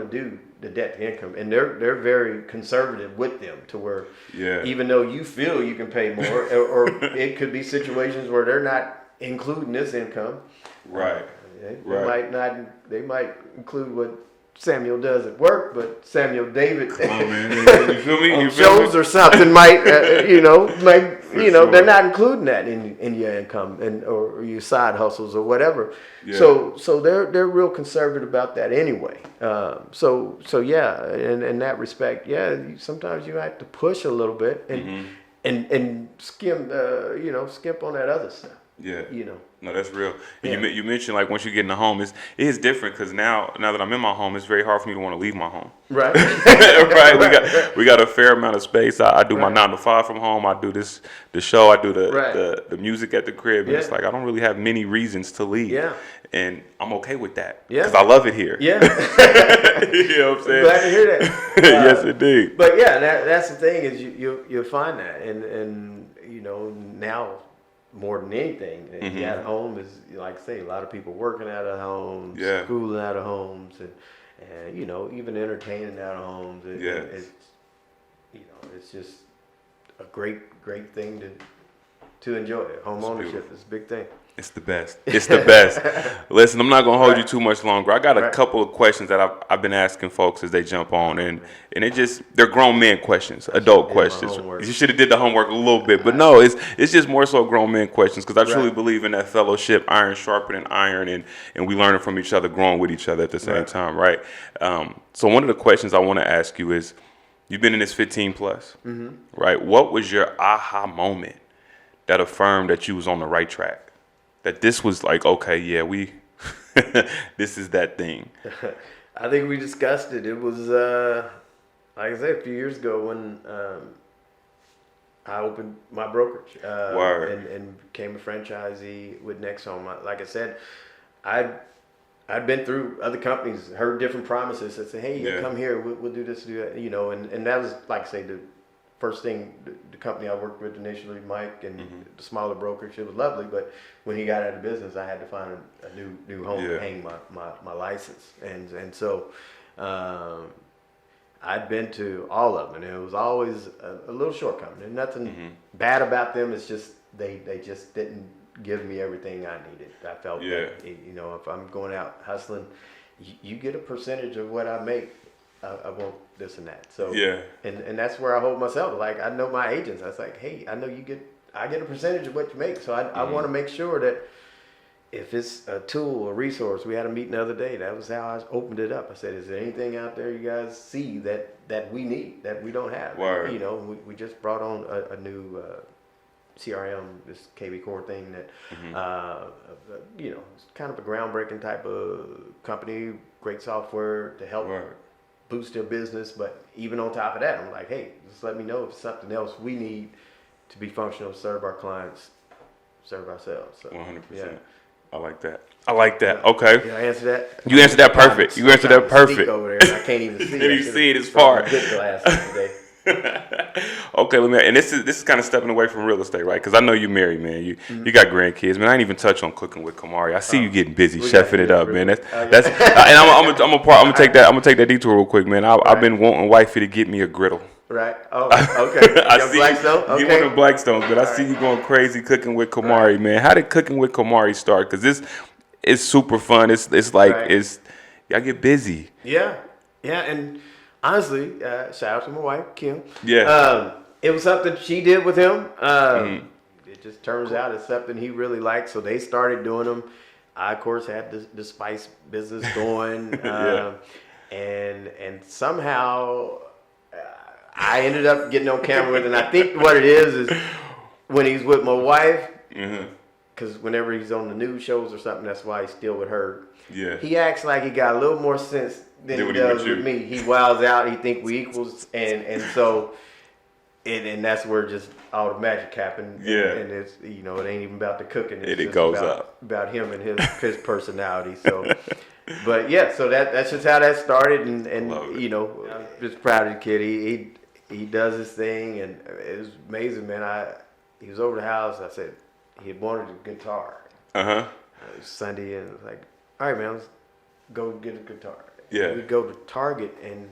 do the debt to income, and they're very conservative with them to where even though you feel you can pay more, or it could be situations where they're not including this income. Right. They might include what Samuel does at work, but Samuel David you feel me? on shows or something might they're not including that in your income or your side hustles or whatever. So they're real conservative about that anyway. So in that respect, sometimes you have to push a little bit and skimp on that other stuff. No, that's real. And you mentioned like once you get in the home, it is different because now that I'm in my home, it's very hard for me to want to leave my home. Right. Right. We got a fair amount of space. I do my 9 to 5 from home. I do the show. I do the music at the crib. And it's like I don't really have many reasons to leave. Yeah. And I'm okay with that because I love it here. Yeah. You know what I'm saying? Glad to hear that. Yes, indeed. But that's the thing is you'll find that and now. More than anything, at home is like I say, a lot of people working out of homes, schooling out of homes, and even entertaining out of homes. It's just a great thing to enjoy. Home ownership is a big thing. It's the best. It's the best. Listen, I'm not gonna hold you too much longer. I got a couple of questions that I've been asking folks as they jump on, and they're grown men questions, adult questions. You should have did the homework a little bit, but no, it's just more so grown men questions because I truly believe in that fellowship, iron sharpening iron, and we learning from each other, growing with each other at the same time, right? So one of the questions I want to ask you is, you've been in this 15 plus, right? What was your aha moment that affirmed that you was on the right track? That this was like, okay, we, this is that thing. I think we discussed it. It was, like I said, a few years ago when I opened my brokerage and became a franchisee with Next Home. Like I said, I'd been through other companies, heard different promises that say, hey, come here, we'll do this, do that, and that was, like I say, the first thing, the company I worked with initially, Mike, and the smaller brokerage, it was lovely. But when he got out of business, I had to find a new home to hang my license. And so I'd been to all of them, and it was always a little shortcoming. There's nothing bad about them. It's just they just didn't give me everything I needed. I felt that, if I'm going out hustling, you get a percentage of what I make. I want this and that. So and that's where I hold myself. Like I know my agents. I was like, hey, I know I get a percentage of what you make. So I want to make sure that if it's a tool, a resource, we had a meeting the other day. That was how I opened it up. I said, is there anything out there you guys see that we need, that we don't have? Word. We just brought on a new CRM, this KB Core thing that, it's kind of a groundbreaking type of company, great software to help boost their business. But even on top of that, I'm like, hey, just let me know if something else we need to be functional, serve our clients, serve ourselves. So, 100%. Yeah. I like that. Okay. Did I answer that? You answered that perfect. You answered that perfect. Over there, and I can't even see. Didn't even see it as far. Good glasses today. Okay, and this is kind of stepping away from real estate, right? Because I know you're married, man. You got grandkids, man. I ain't even touch on cooking with Kamari. I see you getting busy chefing it up, man. That's and I'm gonna take that detour real quick, man. I've been wanting wifey to get me a griddle. Right. Oh, okay. I see Blackstone? you one of the Blackstones, but I see you going crazy cooking with Kamari, man. How did cooking with Kamari start? Because this is super fun. It's like y'all get busy. Yeah, and honestly, shout out to my wife Kim. Yeah. It was something she did with him. It just turns out it's something he really liked, so they started doing them. I of course had the spice business going, and somehow I ended up getting on camera with it. And I think what it is when he's with my wife, because whenever he's on the news shows or something, that's why he's still with her. Yeah. He acts like he got a little more sense than he does with me. He wilds out. He think we equals, and so, and that's where just all the magic happened. Yeah. And it's it ain't even about the cooking. It's it goes up about him and his personality. So, but yeah, so that's just how that started, and I'm just proud of the kid. He does his thing, and it was amazing, man. He was over the house. I said he had wanted a guitar. It was Sunday, and it was like, all right, man, let's go get a guitar. Yeah. We go to Target, and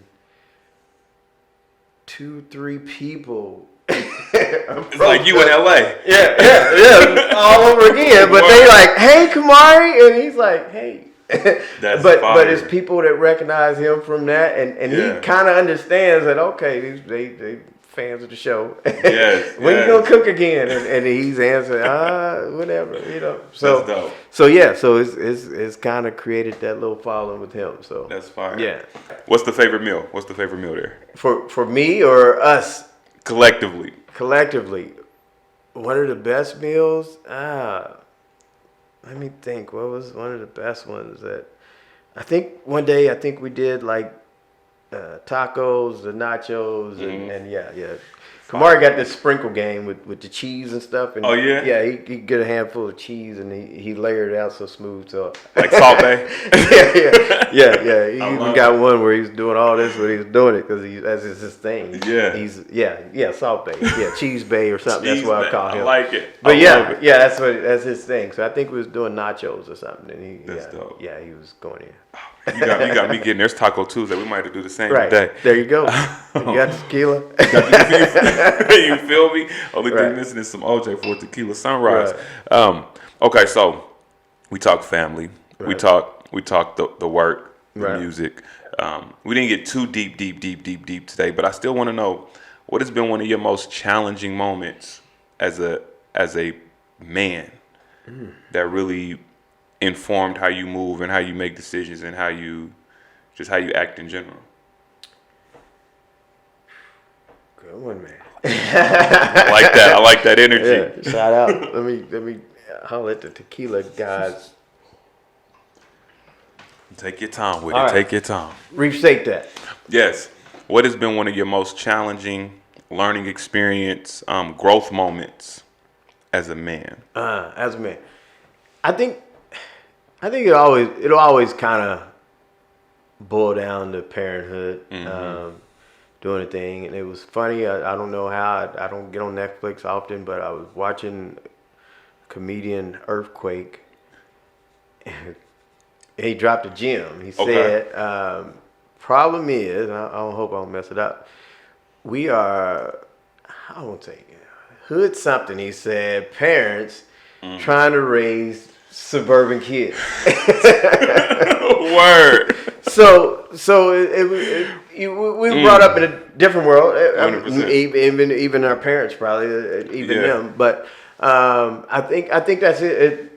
2-3 people. It's like you in LA. Yeah, all over again. But they like, hey, Kamari, and he's like, hey. But it's people that recognize him from that, and he kind of understands that. Okay, they fans of the show. Yes. When you gonna cook again? And he's answering, whatever, So that's dope. So yeah, so it's kind of created that little following with him. So that's fine. Yeah. What's the favorite meal? What's the favorite meal there? For me or us? Collectively, one of the best meals. Let me think. What was one of the best ones that I think one day we did like tacos, the nachos, and yeah. Kamari got this sprinkle game with the cheese and stuff. And yeah, he get a handful of cheese and he layered it out so smooth. So like Salt Bay. yeah. He even got one where he was doing all this when he was doing it because that's his thing. Yeah. Salt Bay. Yeah, Cheese Bay or something. That's what I call him. I like it. But that's his thing. So I think we was doing nachos or something, and that's dope. Yeah, he was going in. You got me getting. There's Taco Tuesday. We might have to do the same today. There you go. You got tequila. You feel me? Only thing missing is some OJ for a tequila sunrise. Right. Okay, so we talk family. Right. We talk the work, the music. We didn't get too deep today, but I still want to know what has been one of your most challenging moments as a man that really informed how you move and how you make decisions and how you act in general. Good one, man. I like that energy. Yeah, shout out. Let me holler at the tequila guys. Take your time with All it. Right. Take your time. Restate that. Yes. What has been one of your most challenging learning experience, growth moments as a man? As a man, I think it'll always kind of boil down to parenthood, doing a thing. And it was funny. I don't know how. I don't get on Netflix often, but I was watching comedian Earthquake. He dropped a gem. He said, problem is, I don't hope I don't mess it up, we are, I won't say hood something, he said, parents trying to raise suburban kids. Word. So we were brought up in a different world. Even our parents probably, them. But I think that's it.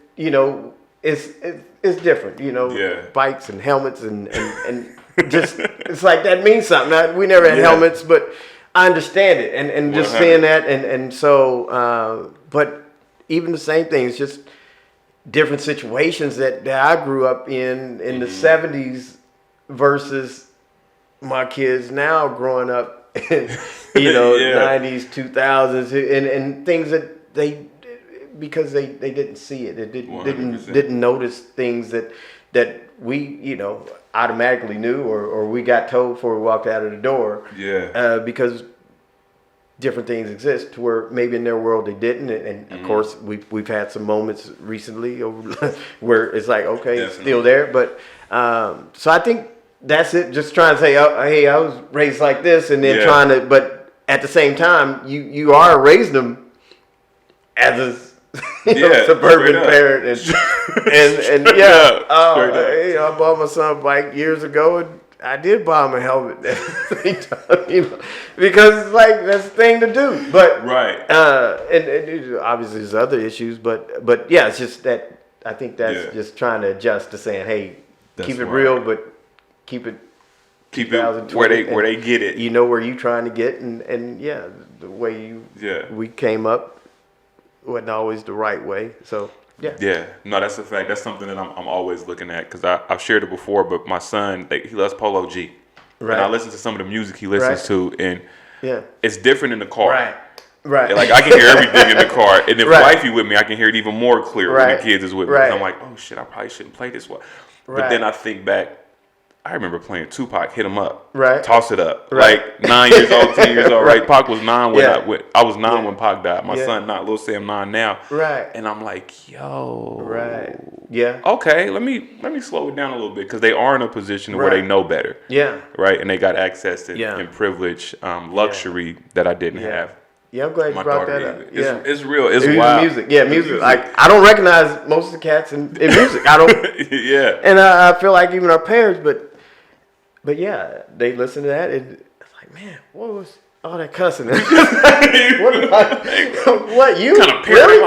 It's different. Bikes and helmets and just it's like that means something. We never had helmets, but I understand it and just seeing that and so but even the same thing. It's just different situations that I grew up in the 70s versus my kids now growing up in, 90s, 2000s, and things that because they didn't see it. They didn't notice things that we, automatically knew or we got told before we walked out of the door. Yeah. Because different things exist to where maybe in their world they didn't, and of course we've had some moments recently over where it's like, okay, it's still there, but so I think that's it. Just trying to say, oh, hey, I was raised like this, and then trying to, but at the same time, you are raising them as a suburban parent, and I bought my son a bike years ago, and I did buy him a helmet at the same time, because it's like that's the thing to do. But and obviously there's other issues, but yeah, it's just that I think that's just trying to adjust to saying, hey, keep it real, but keep it where they get it. You know where you trying to get, and the way we came up wasn't always the right way. So no, that's a fact. That's something that I'm always looking at, because I've shared it before. But my son, he loves Polo G, and I listen to some of the music he listens to, and it's different in the car. Right. Like I can hear everything in the car, and if wifey with me, I can hear it even more clear when the kids is with me. Because I'm like, oh shit, I probably shouldn't play this one. But then I think back. I remember playing Tupac, Hit 'Em Up, Toss It Up, like 9 years old, 10 years old, right? Pac was 9 when I was 9 when Pac died. My son, not Lil Sam, 9 now, and I'm like, yo, okay, let me slow it down a little bit, because they are in a position where they know better, right, and they got access and privilege, luxury that I didn't have. Yeah, I'm glad you brought that up. It's real. It's wild. Music. Music. Like I don't recognize most of the cats in music. I don't. And I feel like even our parents, but yeah, they listen to that, and it's like, man, what was all that cussing? What you kind of really?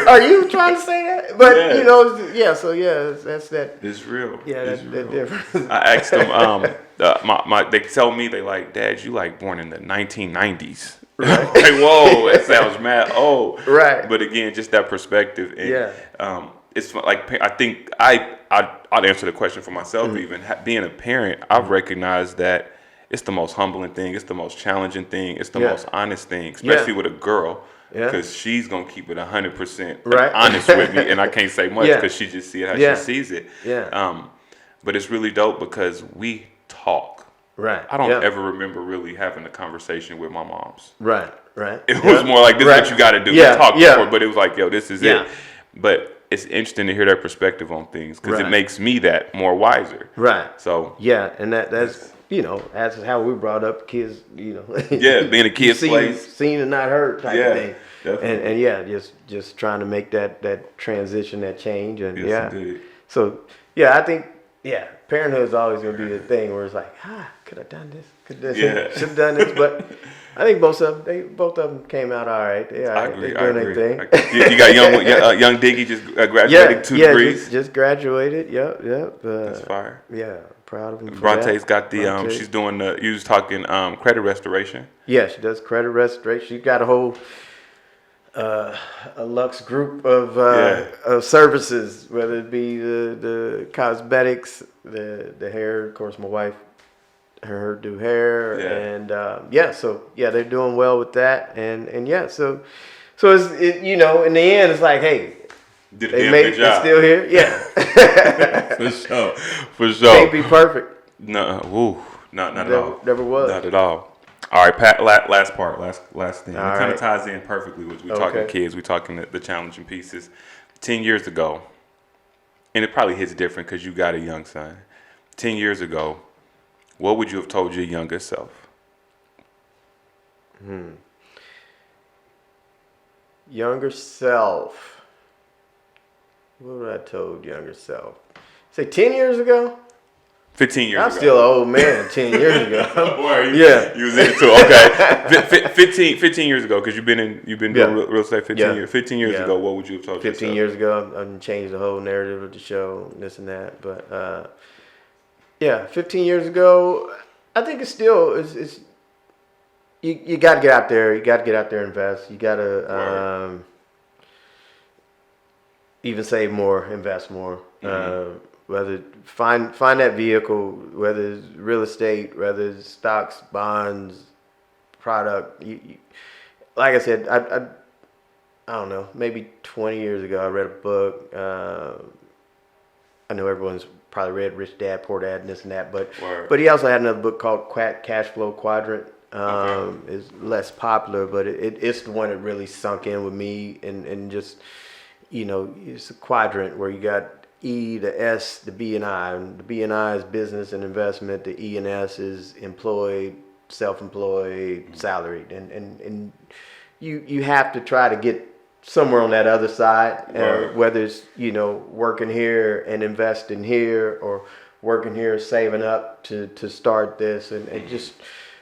Are you trying to say that? But that's that. It's real. Yeah, that's that difference. I asked them. They tell me, they like, Dad, you like born in the 1990s. Right. Like, whoa, that sounds mad. Oh, right. But again, just that perspective, and it's like, I think I'd answer the question for myself. Even being a parent, I've recognized that it's the most humbling thing. It's the most challenging thing. It's the most honest thing, especially with a girl, because she's gonna keep it 100% honest with me, and I can't say much because she just see it how she sees it. But it's really dope because we talk. Right. I don't ever remember really having a conversation with my moms. Right. It was more like, this is what you got to do. We talked before, but it was like, yo, this is it. But it's interesting to hear their perspective on things, because it makes me that more wiser. Right. So and that's that's how we brought up kids. Being a kid's place, seen and not heard type of thing. Definitely. And just trying to make that transition, that change, and indeed. So I think parenthood is always going to be the thing where it's like, could have done this, should have done this, but I think both of them came out all right. I agree. They're doing their thing. You got young Diggy just graduated 2 degrees. Just graduated. Yep. That's fire. Yeah, proud of him. Bronte's got the she's doing you was talking credit restoration. Yeah, she does credit restoration. She's got a whole a Lux group of services, whether it be the cosmetics, the hair. Of course, my wife, her do hair, and they're doing well with that, and so it's in the end, it's like, hey, they made it still here, for sure. Can't be perfect. No, not at all. Never was. Not at all. All right, Pat. Last thing. It kind of ties in perfectly with we talking kids. We talking the challenging pieces. 10 years ago, and it probably hits different because you got a young son. 10 years ago, what would you have told your younger self? Younger self. What would I told younger self? Say 10 years ago? 15 years ago. I'm still an old man 10 years ago. You was into it. Okay. 15 years ago, because you've been doing real estate 15 years. 15 years ago, what would you have told 15 years ago, I've changed the whole narrative of the show, this and that. But 15 years ago, I think it's still you got to get out there. You got to get out there and invest. You got to even save more, invest more. Whether find that vehicle, whether it's real estate, whether it's stocks, bonds, product. Like I said, I don't know, maybe 20 years ago, I read a book. I know everyone's probably read Rich Dad, Poor Dad, and this and that, but he also had another book called Cash Flow Quadrant. It's less popular, but it's the one that really sunk in with me, and just, it's a quadrant where you got E, the S, the B, and I. And the B and I is business and investment. The E and S is employed, self-employed, salaried, and you have to try to get somewhere on that other side, whether it's working here and investing here, or working here saving up to start this, and just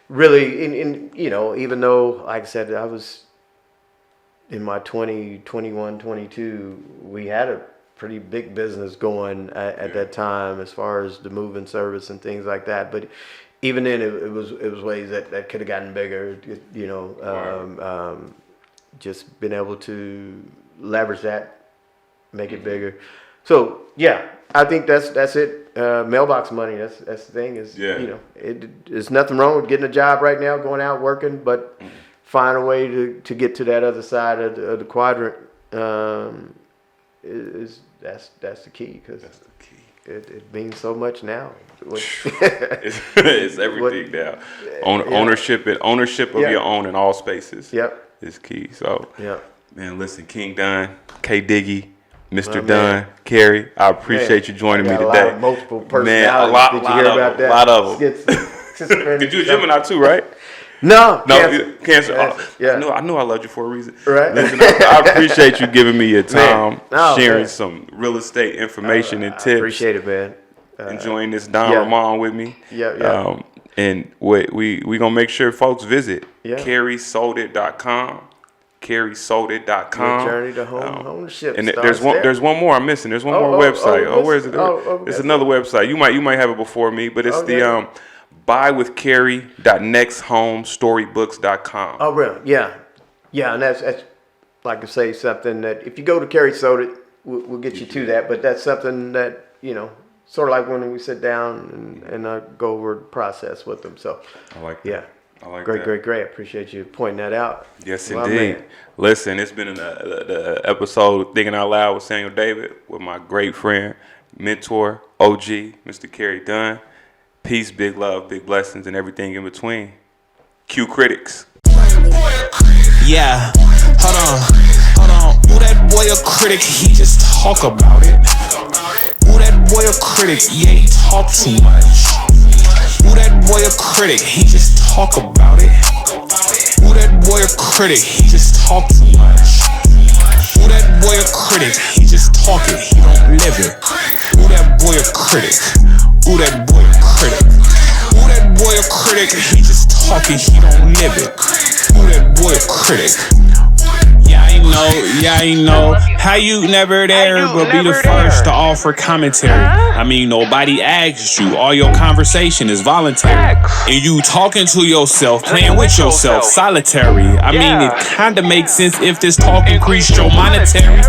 really even though, like I said, I was in my 20, 21, 22, we had a pretty big business going at that time as far as the moving service and things like that. But even then, it was ways that could have gotten bigger. Just been able to leverage that, make it bigger. So yeah, I think that's it. Mailbox money. That's the thing. Is there's nothing wrong with getting a job right now, going out working, but find a way to get to that other side of the quadrant. That's the key, because it means so much now. It's everything now. Ownership of your own in all spaces. Is key. So man, listen, King Dunn, K Diggy, Mr. Dunn, Kerry, I appreciate you joining me today. A lot of multiple personalities. A lot of them. Did you a Gemini too, right? No, Cancer. I knew I loved you for a reason. Right. Listen, I appreciate you giving me your time, sharing some real estate information and tips. Appreciate it, man. Enjoying this Don Ramon with me. And we gonna make sure folks visit KerrySoldIt.com. KerrySoldIt.com. Your journey to home ownership. And there's one more I'm missing. There's one more website. Where is it? It's another website. You might have it before me, but it's the buywithkerry.nexthomestorybooks.com. Oh, really? Yeah, and that's like to say something that if you go to Kerry Sold It, we'll get you to that. But that's something that sort of like when we sit down and I go over the process with them. So I like that. Yeah. I like great, that. Great. Appreciate you pointing that out. Yes, indeed. Listen, it's been the episode Thinking Out Loud with Samuel David with my great friend, mentor, OG, Mr. Kerry Dunn. Peace, big love, big blessings, and everything in between. Cue critics. Yeah, hold on. Ooh, that boy a critic, he just talk about it. Ooh, that boy a critic, yeah, he talk too much. Ooh, that boy a critic, he just talk about it. Ooh, that boy a critic, he just talk too much. Ooh, that boy a critic, he just talk it, he don't live it. Ooh, that boy a critic. Ooh, that boy a critic. Ooh, that boy a critic, he just talking, he don't live it. Ooh, that boy a critic. Yeah, I know. How you never there, but be the first to offer commentary. I mean, nobody asked you. All your conversation is voluntary. And you talking to yourself, playing with yourself, solitary. I mean, it kinda makes sense if this talk increased your monetary.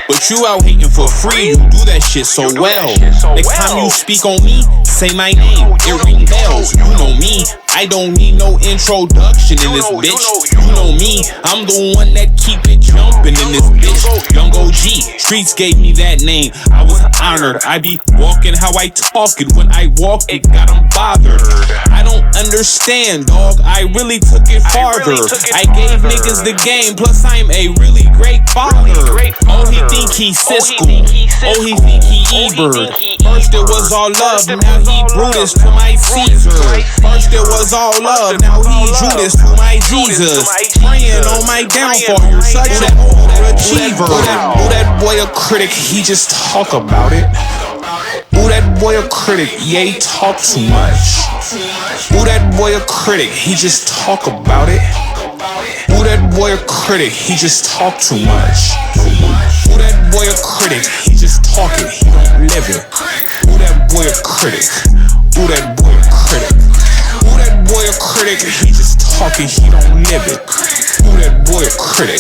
But you out hating for free, you do that shit so well. Next time you speak on me, say my name, it ring bells. You know me, I don't need no introduction in this bitch. You know me, I'm the one that keep it jumping in this bitch. Young OG, streets gave me that name. I was honored. I be walking how I talk it. When I walk it, got them bothered. I don't understand, dog. I really took it farther. I gave niggas the game. Plus, I'm a really great father. Oh, he think he Siskel. Oh, he think he Ebert. First it was all love, now he Brutus to my Caesar. First it was all love, now he Judas to my Jesus. Praying on my downfall, you're such an overachiever. Ooh, that boy a critic, he just talk about it. Ooh, that boy a critic, yeah, he talk too much. Ooh, that boy a critic, he just talk about it. Ooh, that boy a critic, he just talk too much. Ooh, that boy a critic, he just talk it, he don't live it. Ooh, that boy a critic. Ooh, that boy a critic. Ooh, that boy a critic, he just talking, he don't live it. Ooh, that boy a critic.